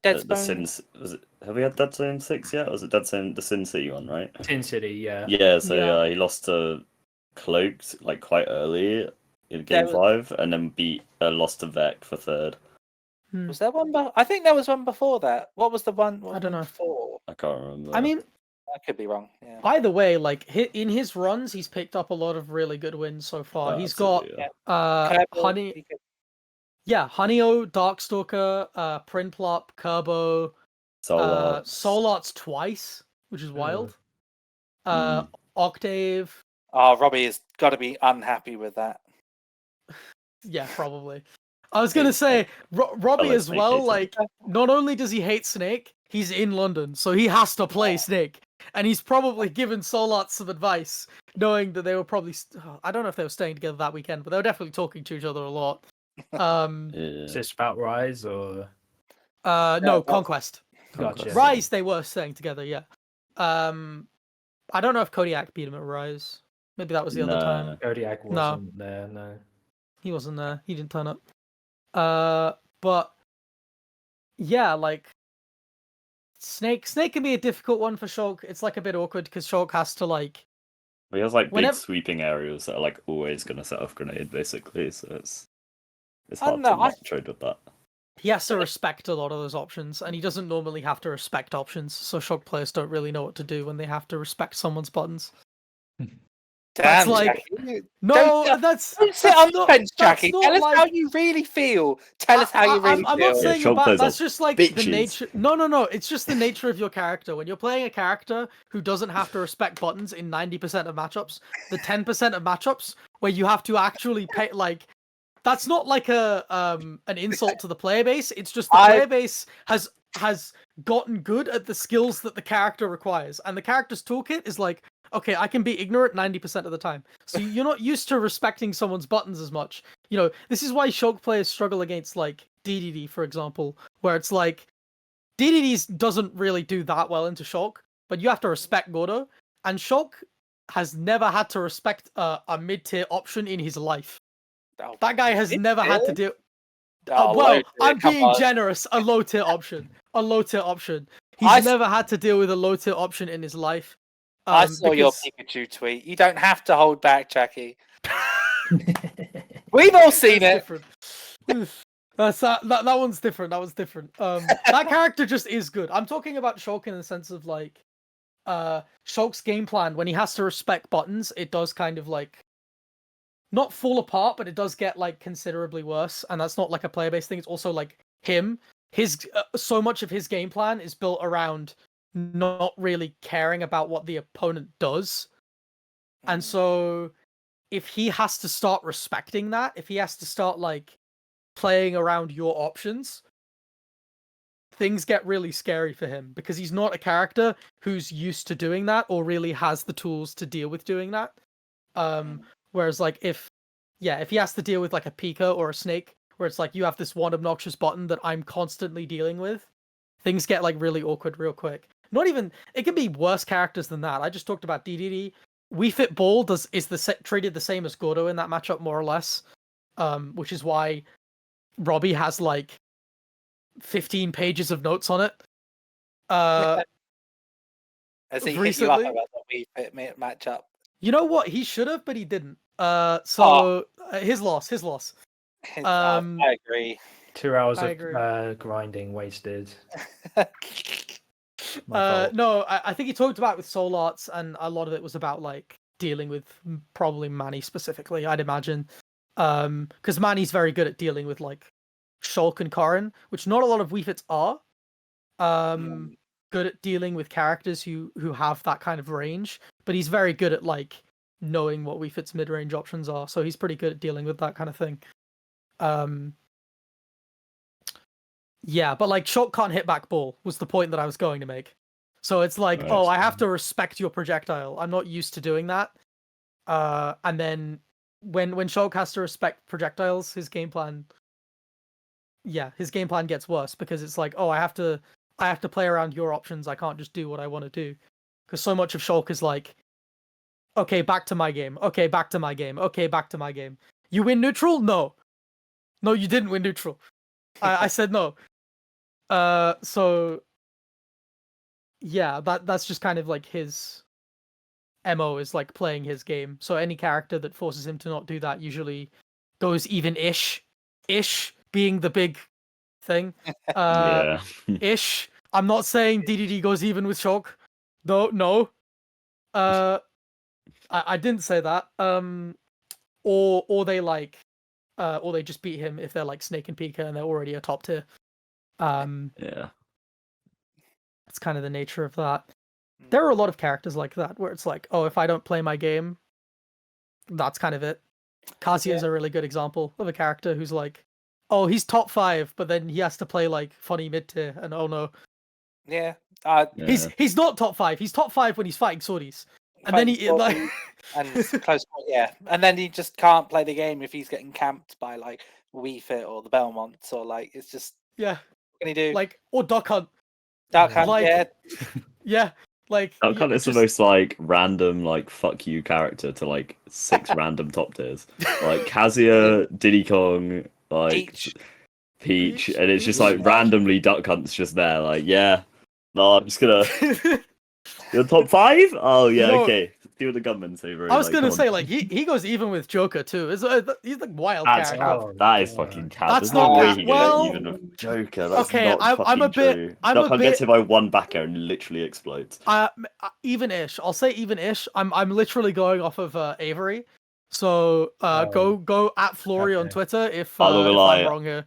Dead The Zone. Sin, was it? Have we had Dead Zone 6 yet? Or was it Dead Zone the Sin City one? Right. Tin City, yeah. Yeah. So Yeah. he lost to Cloaked like quite early in There game 5, and then lost to Vec for third. Was there one? I think there was one before that. What was the one? I don't know. Before? I can't remember. I mean, I could be wrong. Yeah. either way, like in his runs, he's picked up a lot of really good wins so far. Oh, He's got absolutely, Kerbal, Honey. he could- Yeah, Honeyo, Darkstalker, Prinplop, Kerbo, Solar's twice, which is wild. Mm. Octave, Oh, Robbie has got to be unhappy with that. yeah, probably. I was gonna say Robbie Fellow as Snake well. hater. Like, not only does he hate Snake, he's in London, so he has to play Snake, and he's probably given Solat some advice, knowing that they were probably. I don't know if they were staying together that weekend, but they were definitely talking to each other a lot. Is this about Rise or No, Conquest. Gotcha. Rise, they were staying together. Yeah. I don't know if Kodiak beat him at Rise. Maybe that was the other time. Kodiak wasn't there? No, He wasn't there. He didn't turn up. But yeah, like Snake can be a difficult one for Shulk. It's like a bit awkward because Shulk has to like. He has like Whenever- big sweeping areas that are like always gonna set off grenade basically, so it's I hard don't know, to not trade with that. He has to respect a lot of those options, and he doesn't normally have to respect options. So Shulk players don't really know what to do when they have to respect someone's buttons. Damn, like- Chakkie. No, that's Don't sit that's on the not- bench, that's Chakkie. not Tell us like- how you really feel. Tell us how you really I'm feel. not saying Shulk about players that's are just like the bitches. nature. No. It's just the nature of your character. When you're playing a character who doesn't have to respect buttons in 90% of matchups, the 10% of matchups where you have to actually pay, like, that's not like an insult to the player base. It's just the player base has gotten good at the skills that the character requires, and the character's toolkit is like, okay, I can be ignorant 90% of the time. So you're not used to respecting someone's buttons as much. You know, this is why Shulk players struggle against, like, DDD, for example, where it's like, DDD doesn't really do that well into Shulk, but you have to respect Gordo, and Shulk has never had to respect a mid-tier option in his life. Oh, That guy has never had to do... oh, well, low-tier, I'm come being on. generous. A low-tier option. A low-tier option. He's never had to deal with a low-tier option in his life. I saw your because- Pikachu tweet. You don't have to hold back, Chakkie. We've all seen That's it. different. That one's different. That one's different. That character just is good. I'm talking about Shulk in the sense of like, Shulk's game plan when he has to respect buttons, it does kind of like not fall apart, but it does get like considerably worse. And that's not like a player-based thing. It's also like him. His so much of his game plan is built around not really caring about what the opponent does, and so if he has to start respecting that, if he has to start like playing around your options, things get really scary for him because he's not a character who's used to doing that or really has the tools to deal with doing that. Whereas like if he has to deal with like a Pika or a Snake, where it's like you have this one obnoxious button that I'm constantly dealing with, things get like really awkward real quick. Not even, it can be worse characters than that. I just talked about DDD. We Fit Ball is treated the same as Gordo in that matchup, more or less, which is why Robbie has like 15 pages of notes on it. Has he hit you up recently- about the Wii Fit matchup? You know what? He should have, but he didn't. His loss. I agree. 2 hours I of agree. grinding wasted. My fault. No, I think he talked about it with Soul Arts, and a lot of it was about like dealing with probably Manny specifically, I'd imagine. Because Manny's very good at dealing with like Shulk and Karin, which not a lot of Wii Fits are. Good at dealing with characters who have that kind of range, but he's very good at like knowing what Wii Fit's mid-range options are, so he's pretty good at dealing with that kind of thing. Yeah, but like Shulk can't hit back ball was the point that I was going to make. So it's like, Right. oh, I have to respect your projectile. I'm not used to doing that. And then when Shulk has to respect projectiles, his game plan gets worse because it's like, oh, I have to play around your options. I can't just do what I want to do. Because so much of Shulk is like, okay, back to my game. Okay, back to my game. Okay, back to my game. You win neutral? No, you didn't win neutral. I said no. So yeah, that's just kind of like his MO is like playing his game. So any character that forces him to not do that usually goes even-ish being the big thing. Yeah. Ish. I'm not saying DDD goes even with Shulk. Though, no. I didn't say that. Or they like, or they just beat him if they're like Snake and Pika and they're already a top tier. Yeah. That's kind of the nature of that. There are a lot of characters like that where it's like, oh, if I don't play my game, that's kind of it. Kazuya is a really good example of a character who's like, oh, he's top 5, but then he has to play like funny mid tier, and oh no, Yeah. he's not top 5. He's top 5 when he's fighting Swordies, and then he like and close point, yeah, and then he just can't play the game if he's getting camped by like Wii Fit or the Belmonts, or like it's just yeah, what can he do? like or Duck Hunt, Dark Hunt, like- yeah. yeah, like Duck Hunt is the most like random like fuck you character to like 6 random top tiers. Like Kazuya, Diddy Kong, like Peach, and it's just like randomly Duck Hunt's just there. Like, yeah, no, I'm just gonna. You're top 5? Oh yeah, No. okay. See what the gunmen say. Bro. I was like, gonna come say on. like he goes even with Joker too. He's like wild That's character. cap. That is fucking cap. That's There's no not way cap. he Well, gets even with Joker. That's okay, not I'm fucking a bit- true. I'm Duck a Hunt gets bit- hit by one back air and literally explodes. Even-ish. I'll say even-ish. I'm literally going off of Avery. So go at Flory on okay. Twitter if I'm not gonna lie. I'm wrong here.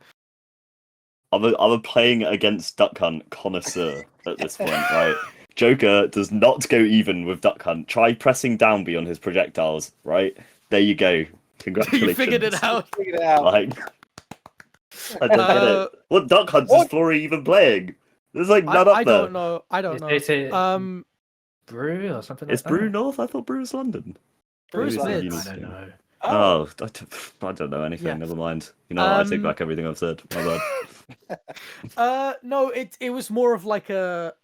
I'm a playing against Duck Hunt connoisseur at this point, right? Joker does not go even with Duck Hunt. Try pressing down B on his projectiles, right? There you go. Congratulations. You figured it out. Figured it out. Like, I don't get it. What Duck Hunts is Flory even playing? There's like none up I there. don't know. I don't know. Is it Um, Brew or something Is like Brew that? North? I thought Brew was London. Bruce Bruce Mid. I don't know. Oh, I don't know anything. Yeah. Never mind. You know, I take Um, back everything I've said. My bad. no, it was more of like a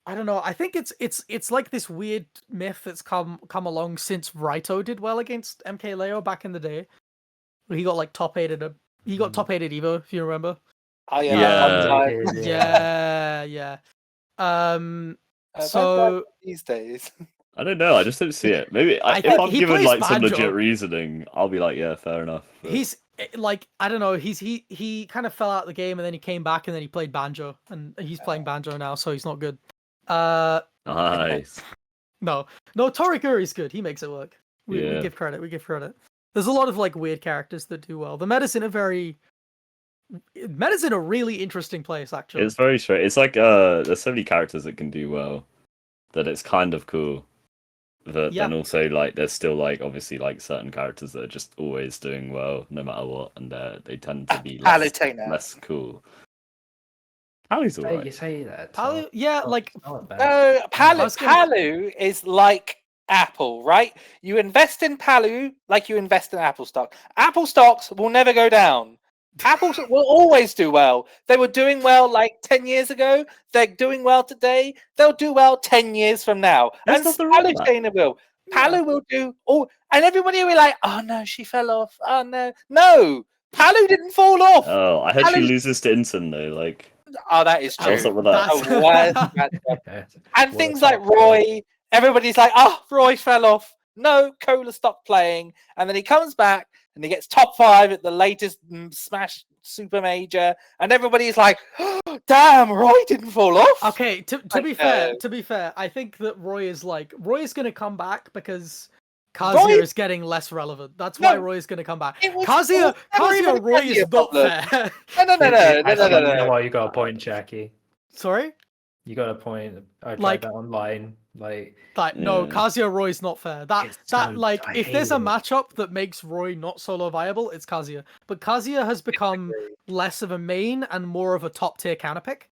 I don't know. I think it's like this weird myth that's come along since Raito did well against MKLeo back in the day. Where he got like top 8 at Evo, if you remember. Oh yeah, Yeah. Yeah. So So these days, I don't know. I just don't see it. Maybe I if think I'm he given plays like some banjo. legit reasoning, I'll be like, yeah, fair enough. But- he's like, I don't know, he kind of fell out of the game and then he came back and then he played banjo and he's playing banjo now, so he's not good. Nice. No, Toriguri's good. He makes it work. We Yeah. give credit. There's a lot of like weird characters that do well. The meta's in a really interesting place, actually. It's very straight. It's like there's so many characters that can do well that it's kind of cool. But Yeah. then also like there's still like obviously like certain characters that are just always doing well no matter what, and they tend to be Palutena. less cool. Pally's You alright. say that. Palu, yeah, like not bad. No, I was gonna- Palu is like Apple, right? You invest in Palu like you invest in Apple stock. Apple stocks will never go down. Apple will always do well. They were doing well like 10 years ago. They're doing well today. They'll do well 10 years from now. There's And nothing wrong with that. Palutena will. Palu will do all, and everybody will be like, "Oh no, she fell off. Oh no, no, Palu didn't fall off." Oh, I heard she Palu's- loses to Inson though. Like, Oh, that is true. what's up with that? Oh, wow, that's- Yeah. And What things a like top player. Roy, everybody's like, "Oh, Roy fell off." No, Cola stopped playing, and then he comes back and he gets top 5 at the latest Smash Super Major, and everybody's like, oh, "Damn, Roy didn't fall off." okay, to be Like, fair, I think that Roy is gonna come back because Kazuya Roy- is getting less relevant. That's why No. Roy is gonna come back. It was Kazuya never even a Roy is Kazuya not problem. fair. No. Actually, you know what? You got a point, Chakkie. Sorry? You got a point. I tried Like- that online. Like, Like, no, Yeah. Kazuya Roy's not fair. That It's so- like, I if there's a hate it. matchup that makes Roy not solo viable, it's Kazuya. But Kazuya has become less of a main and more of a top tier counter pick.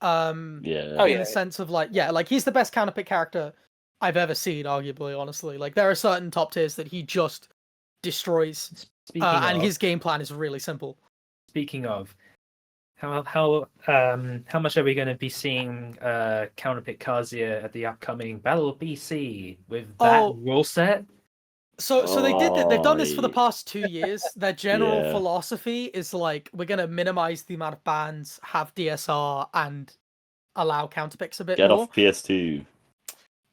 Yeah. Oh, In yeah. the sense of like, yeah, like he's the best counter pick character I've ever seen, arguably, honestly. Like there are certain top tiers that he just destroys. speaking And of, his game plan is really simple. speaking of, how much are we going to be seeing counterpick Kazuya at the upcoming Battle of BC with that Oh. rule set? So they've done this for the Right. past 2 years. Their general Yeah. philosophy is like, we're gonna minimize the amount of bans, have DSR, and allow counterpicks a bit Get more. off PS2.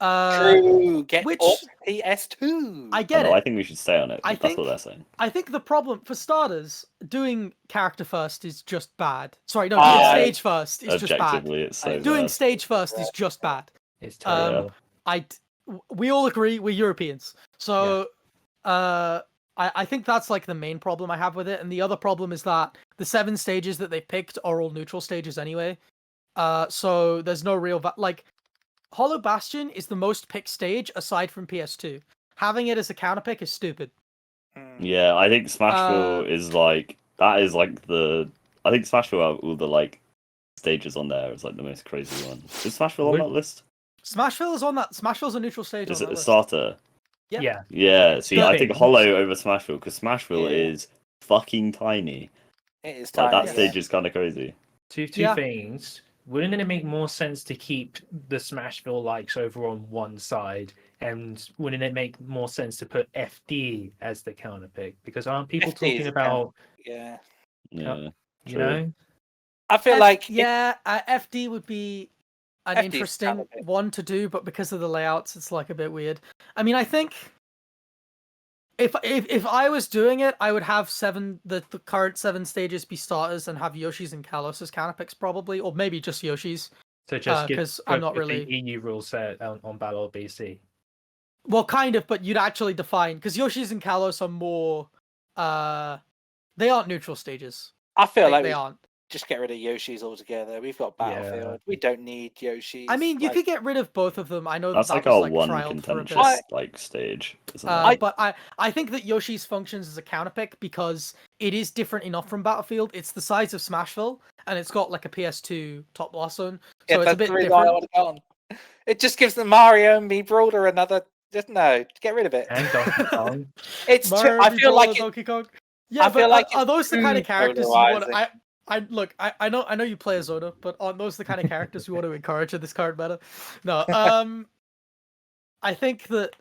True. Get which- off PS2. I I get know, it. I think we should stay on it. I That's think- what they're saying. I think the problem, for starters, doing character first is just bad. Sorry, no, Ah, doing yeah. stage first is just bad. Objectively, it's so Doing bad. stage first is just bad. It's Um, terrible. We all agree we're Europeans, so I think that's like the main problem I have with it. And the other problem is that the 7 stages that they picked are all neutral stages anyway. So there's no real like Hollow Bastion is the most picked stage aside from PS2. Having it as a counter pick is stupid. Yeah, I think Smashville is like that is like the I think Smashville out of all the like stages on there is like the most crazy one. Is Smashville on that list? Smashville is on that. Smashville's a neutral stage Is on it that a list. starter? Yeah. Yeah, see, The I think things- Hollow over Smashville because Smashville Yeah. is fucking tiny. It is Like tiny. that stage is kind of crazy. Two Yeah. things. Wouldn't it make more sense to keep the Smashville likes over on one side? And wouldn't it make more sense to put FD as the counter pick? Because aren't people FD is talking a about, Yeah. Yeah, you true. know? I feel like FD would be an FD is interesting counter pick. one to do, but because of the layouts, it's like a bit weird. I mean, I think if I was doing it, I would have the current 7 stages be starters and have Yoshi's and Kalos as counter picks probably, or maybe just Yoshi's. So just give 'cause I'm not put really- the EU rule set on Battle of BC. Well, kind of, but you'd actually define because Yoshi's and Kalos are more. They aren't neutral stages. I feel like They we aren't. just get rid of Yoshi's altogether. We've got Yeah. Battlefield. We don't need Yoshi's. I mean, you like, could get rid of both of them. I know That's that like was our like one trialed for a contentious bit. like stage, isn't it? But I think that Yoshi's functions as a counter pick because it is different enough from Battlefield. It's the size of Smashville, and it's got like a PS2 top blast zone, so it's a that's bit the reason why I different. want to go on. It just gives the Mario and me Brawler another. Just no, get rid of it. And Donkey Kong. It's too, Mario, I feel like Donkey Kong. Yeah, I but feel like are it's those the kind of too characters you want? polarizing. I look. I know you play as Zona, but are those the kind of characters you want to encourage in this current meta? No. I think that.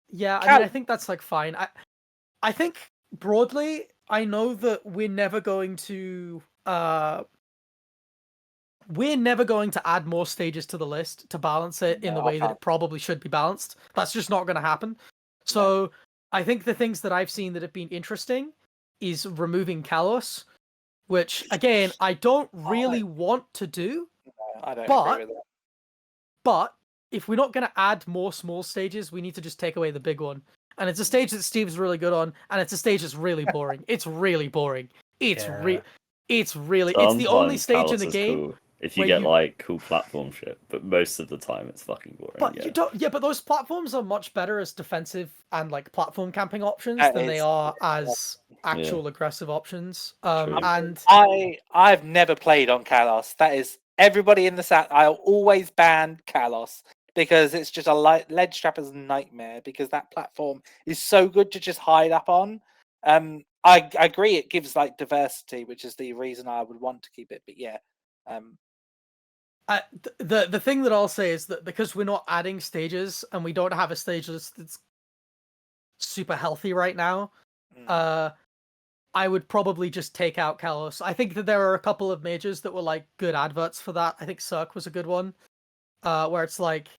Yeah. I mean, I think that's like fine. I think broadly, I know that we're never going to add more stages to the list to balance it in the No, way that it probably should be balanced. That's just not going to happen. So I think the things that I've seen that have been interesting is removing Kalos, which again I don't really want to do. I don't but- agree with that. But if we're not going to add more small stages, we need to just take away the big one. And it's a stage that Steve's really good on, and it's a stage that's really boring. It's really boring. It's Yeah. it's the only Sometimes stage in Kalos the is game. cool if you where get you- like cool platform shit, but most of the time it's fucking boring. But yeah. you don't. Yeah, but those platforms are much better as defensive and like platform camping options That than they is- are as actual aggressive options. True. And I've never played on Kalos. That is everybody in the set. I'll always ban Kalos because it's just a ledge trapper's nightmare. Because that platform is so good to just hide up on. I agree. It gives like diversity, which is the reason I would want to keep it. But yeah, the thing that I'll say is that because we're not adding stages and we don't have a stage list that's super healthy right now, I would probably just take out Kalos. I think that there are a couple of majors that were like good adverts for that. I think Cirque was a good one, where it's like,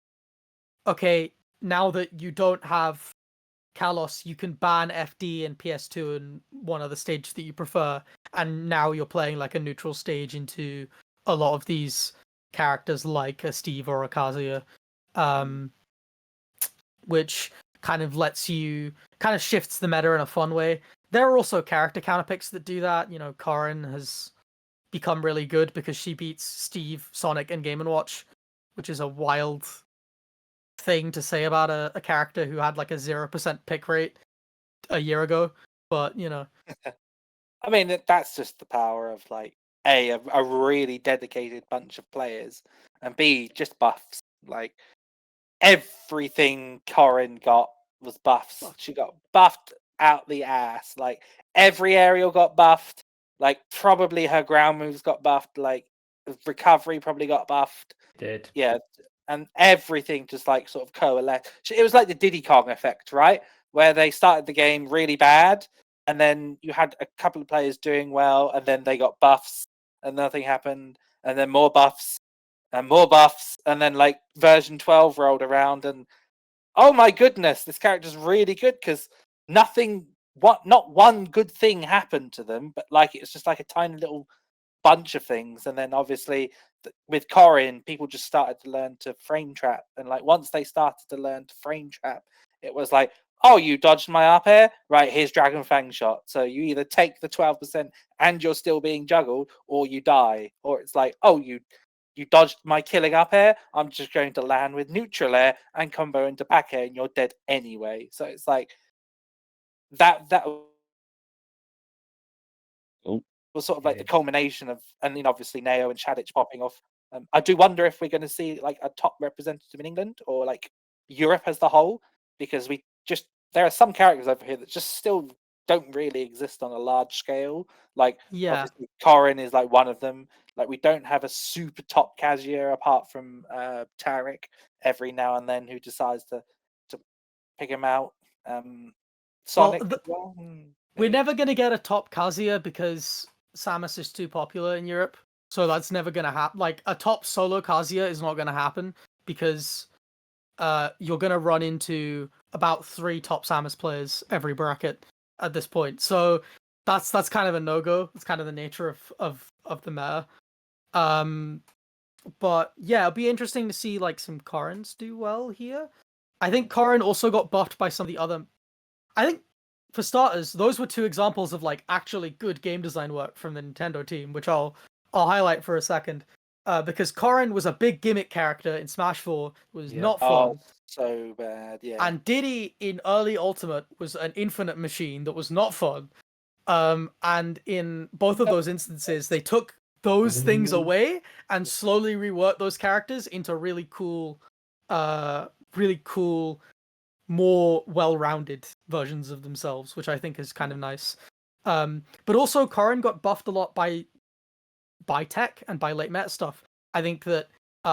okay, now that you don't have Kalos, you can ban FD and PS2 and one other stage that you prefer, and now you're playing like a neutral stage into a lot of these characters like a Steve or a Kazuya, which kind of shifts the meta in a fun way. There are also character counter picks that do that. You know, Corin has become really good because she beats Steve, Sonic, and Game & Watch, which is a wild thing to say about a character who had like a 0% pick rate a year ago. But, you know. I mean, that's just the power of like a really dedicated bunch of players, and B, just buffs. Like everything Corin got was buffs. She got buffed out the ass. Like every aerial got buffed. Like probably her ground moves got buffed. Like recovery probably got buffed. Did. Yeah, and everything just like sort of coalesced. It was like the Diddy Kong effect, right? Where they started the game really bad, and then you had a couple of players doing well, and then they got buffs, and nothing happened, and then more buffs, and then like version 12 rolled around, and oh my goodness, this character's really good because not one good thing happened to them, but like it's just like a tiny little bunch of things. And then obviously with Corin, people just started to learn to frame trap, and like once they started to learn to frame trap, it was like, oh, you dodged my up air, right? Here's Dragon Fang shot. So you either take the 12% and you're still being juggled, or you die. Or it's like, oh, you dodged my killing up air. I'm just going to land with neutral air and combo into back air, and you're dead anyway. So it's like that Oh, was sort of like the Yeah. culmination of, and then obviously Neo and Shadich popping off. I do wonder if we're going to see like a top representative in England or like Europe as the whole, because there are some characters over here that just still don't really exist on a large scale. Like Yeah. obviously Corrin is like one of them. Like we don't have a super top Kazuya apart from Tarek every now and then who decides to pick him out. Sonic as well. We're never going to get a top Kazuya because Samus is too popular in Europe. So that's never going to happen. Like, a top solo Kazuya is not going to happen because you're going to run into about 3 top Samus players every bracket at this point. So that's kind of a no-go. It's kind of the nature of the meta. But yeah, it'll be interesting to see like some Corrins do well here. I think Corrin also got buffed by some of the other... I think, for starters, those were 2 examples of like actually good game design work from the Nintendo team, which I'll highlight for a second. Because Corrin was a big gimmick character in Smash 4, was not fun. Oh, so bad, yeah. And Diddy in early Ultimate was an infinite machine that was not fun. And in both of those instances, they took those things away and slowly reworked those characters into really cool, more well-rounded versions of themselves, which I think is kind of nice. But also, Corrin got buffed a lot by tech and by late meta stuff. I think that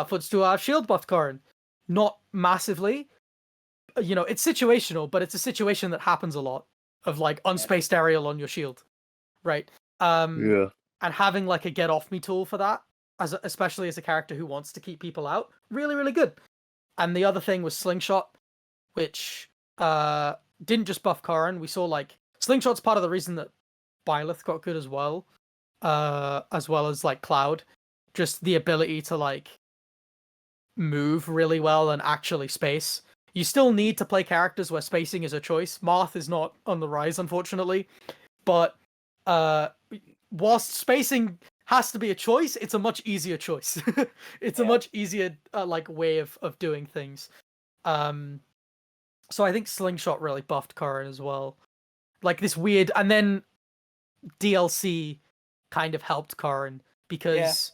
Footstool Out of Shield buffed Corrin. Not massively. You know, it's situational, but it's a situation that happens a lot of like unspaced aerial on your shield, right? yeah. And having like a get off me tool for that, especially as a character who wants to keep people out, really, really good. And the other thing was Slingshot, which didn't just buff Corrin. We saw like Slingshot's part of the reason that Byleth got good as well as like Cloud. Just the ability to like move really well and actually space. You still need to play characters where spacing is a choice. Marth is not on the rise, unfortunately. But whilst spacing has to be a choice, it's a much easier choice. It's a much easier like way of doing things. So I think Slingshot really buffed Corrin as well. Like this weird, and then DLC kind of helped Corrin because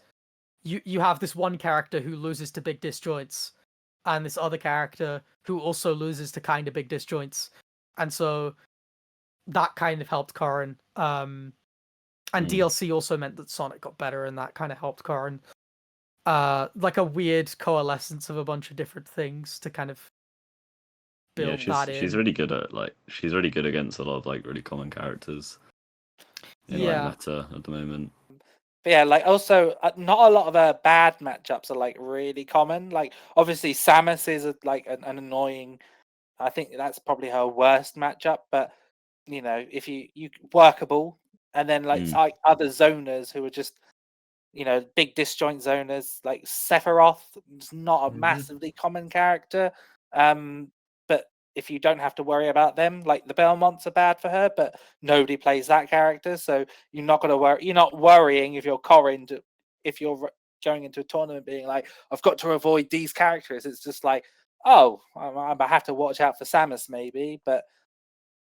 you have this one character who loses to big disjoints, and this other character who also loses to kind of big disjoints, and so that kind of helped Corrin. And DLC also meant that Sonic got better, and that kind of helped Corrin. Like a weird coalescence of a bunch of different things to kind of build that in. She's really good at she's really good against a lot of like really common characters. In, like, meta at the moment. But yeah, like also not a lot of bad matchups are like really common. Like obviously Samus is like an annoying. I think that's probably her worst matchup. But you know, if you workable, and then like other zoners who are just big disjoint zoners like Sephiroth is not a massively common character. But if you don't have to worry about them, like the Belmonts are bad for her, but nobody plays that character, so you're not gonna worry. You're not worrying if you're Corrin, if you're going into a tournament being like, I've got to avoid these characters. It's just like, oh, I have to watch out for Samus maybe, but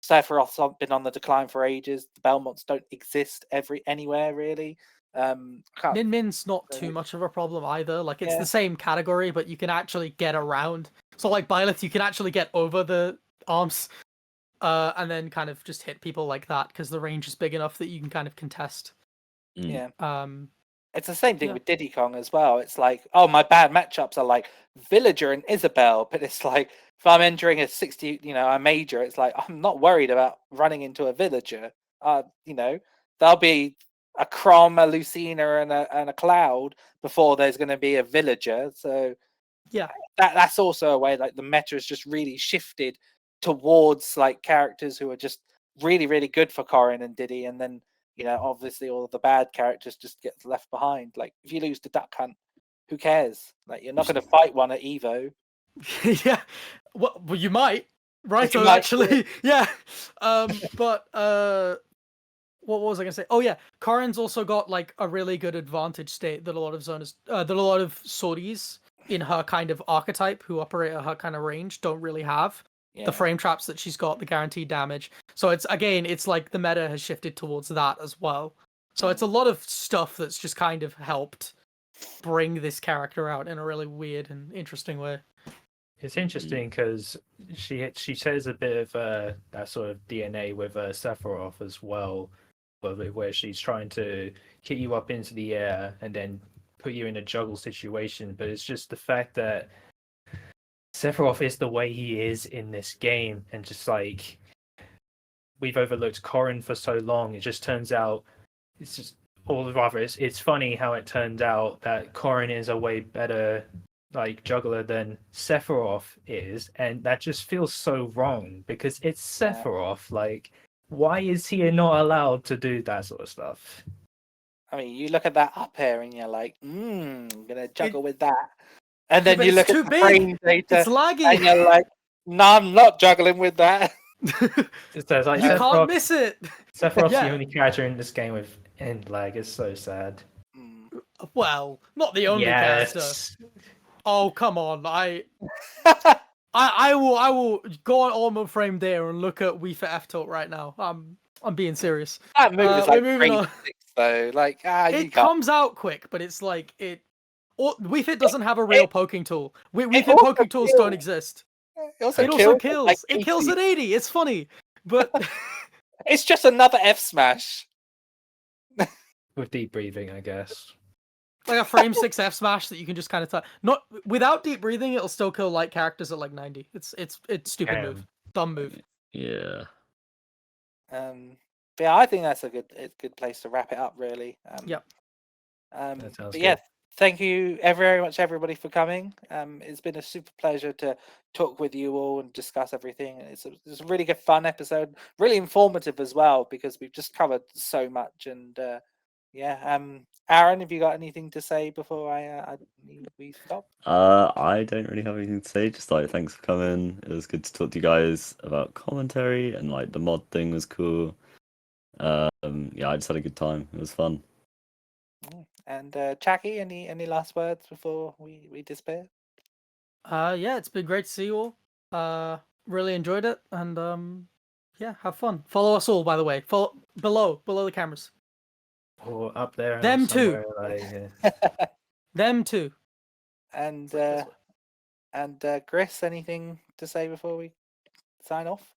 Sephiroth's been on the decline for ages. The Belmonts don't exist anywhere really. Min Min's not too much of a problem either. Like it's the same category, but you can actually get around. So like Byleth, you can actually get over the arms, and then kind of just hit people like that because the range is big enough that you can kind of contest. Yeah. It's the same thing with Diddy Kong as well. It's like, oh, my bad matchups are like Villager and Isabelle, but it's like if I'm entering a 60, a major, it's like I'm not worried about running into a Villager. There'll be a Chrom, a Lucina, and a Cloud before there's going to be a Villager. So yeah, that's also a way like the meta has just really shifted towards like characters who are just really, really good for Corrin and Diddy, and then obviously all of the bad characters just get left behind. Like if you lose to Duck Hunt, who cares? Like you're not going to fight one at Evo. Yeah, well, you might. Right, You might do actually, yeah. But what was I gonna say? Oh yeah, Karin's also got like a really good advantage state that a lot of zoners, that a lot of swordies in her kind of archetype who operate at her kind of range don't really have. The Yeah. frame traps that she's got, the guaranteed damage. So it's like the meta has shifted towards that as well. So it's a lot of stuff that's just kind of helped bring this character out in a really weird and interesting way. It's interesting because she shares a bit of that sort of DNA with Sephiroth as well, where she's trying to kick you up into the air and then put you in a juggle situation. But it's just the fact that Sephiroth is the way he is in this game, and just like we've overlooked Corrin for so long, it just turns out it's just, or rather, it's funny how it turned out that Corrin is a way better like juggler than Sephiroth is, and that just feels so wrong because it's Sephiroth. Like, why is he not allowed to do that sort of stuff? I mean, you look at that up here and you're like, I'm gonna juggle with that. And then but you it's look too at the big. frame data It's laggy. and you're like, no, I'm not juggling with that. It's like You Sephiroth, can't miss it. Sephiroth's Yeah. the only character in this game with end lag. It's so sad. Well, not the only character. Oh, come on. I will go on Armor Frame there and look at Wii Fit F-Talk right now. I'm being serious. That move is like we're moving on. 6, though. Like, you It can't. comes out quick, but it's like Wii Fit doesn't have a real poking tool. Wii Fit also poking tools kills. don't exist. It also It kills. also kills. Like It kills 80. at 80. It's funny, but It's just another F smash. With deep breathing, I guess. like a frame 6 F smash that you can just kind of not without deep breathing, it'll still kill light characters at like 90. It's stupid move, dumb move. Yeah. But yeah, I think that's a good place to wrap it up. Really. Yep. That sounds But good. yeah, thank you very much, everybody, for coming. It's been a super pleasure to talk with you all and discuss everything. It's a really good, fun episode, really informative as well because we've just covered so much. And Aaron, have you got anything to say before we stop? I don't really have anything to say. Just like thanks for coming. It was good to talk to you guys about commentary and like the mod thing was cool. Yeah, I just had a good time. It was fun. And Chakkie, any last words before we disappear? Yeah, it's been great to see you all. Really enjoyed it, and yeah, have fun. Follow us all, by the way. Follow below the cameras. Or up there. Them too. somewhere, Like, Them too. And This way. Chris, anything to say before we sign off?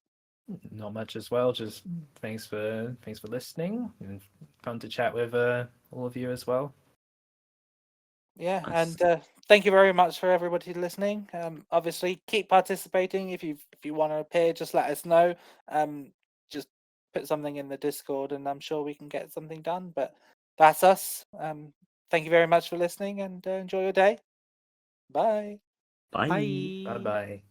not much as well. Just thanks for listening and fun to chat with all of you as well. Yeah, Nice. and thank you very much for everybody listening. Obviously, keep participating. If you want to appear, just let us know. Just put something in the Discord, and I'm sure we can get something done. But that's us. Thank you very much for listening, and enjoy your day. Bye. Bye. Bye. Bye bye.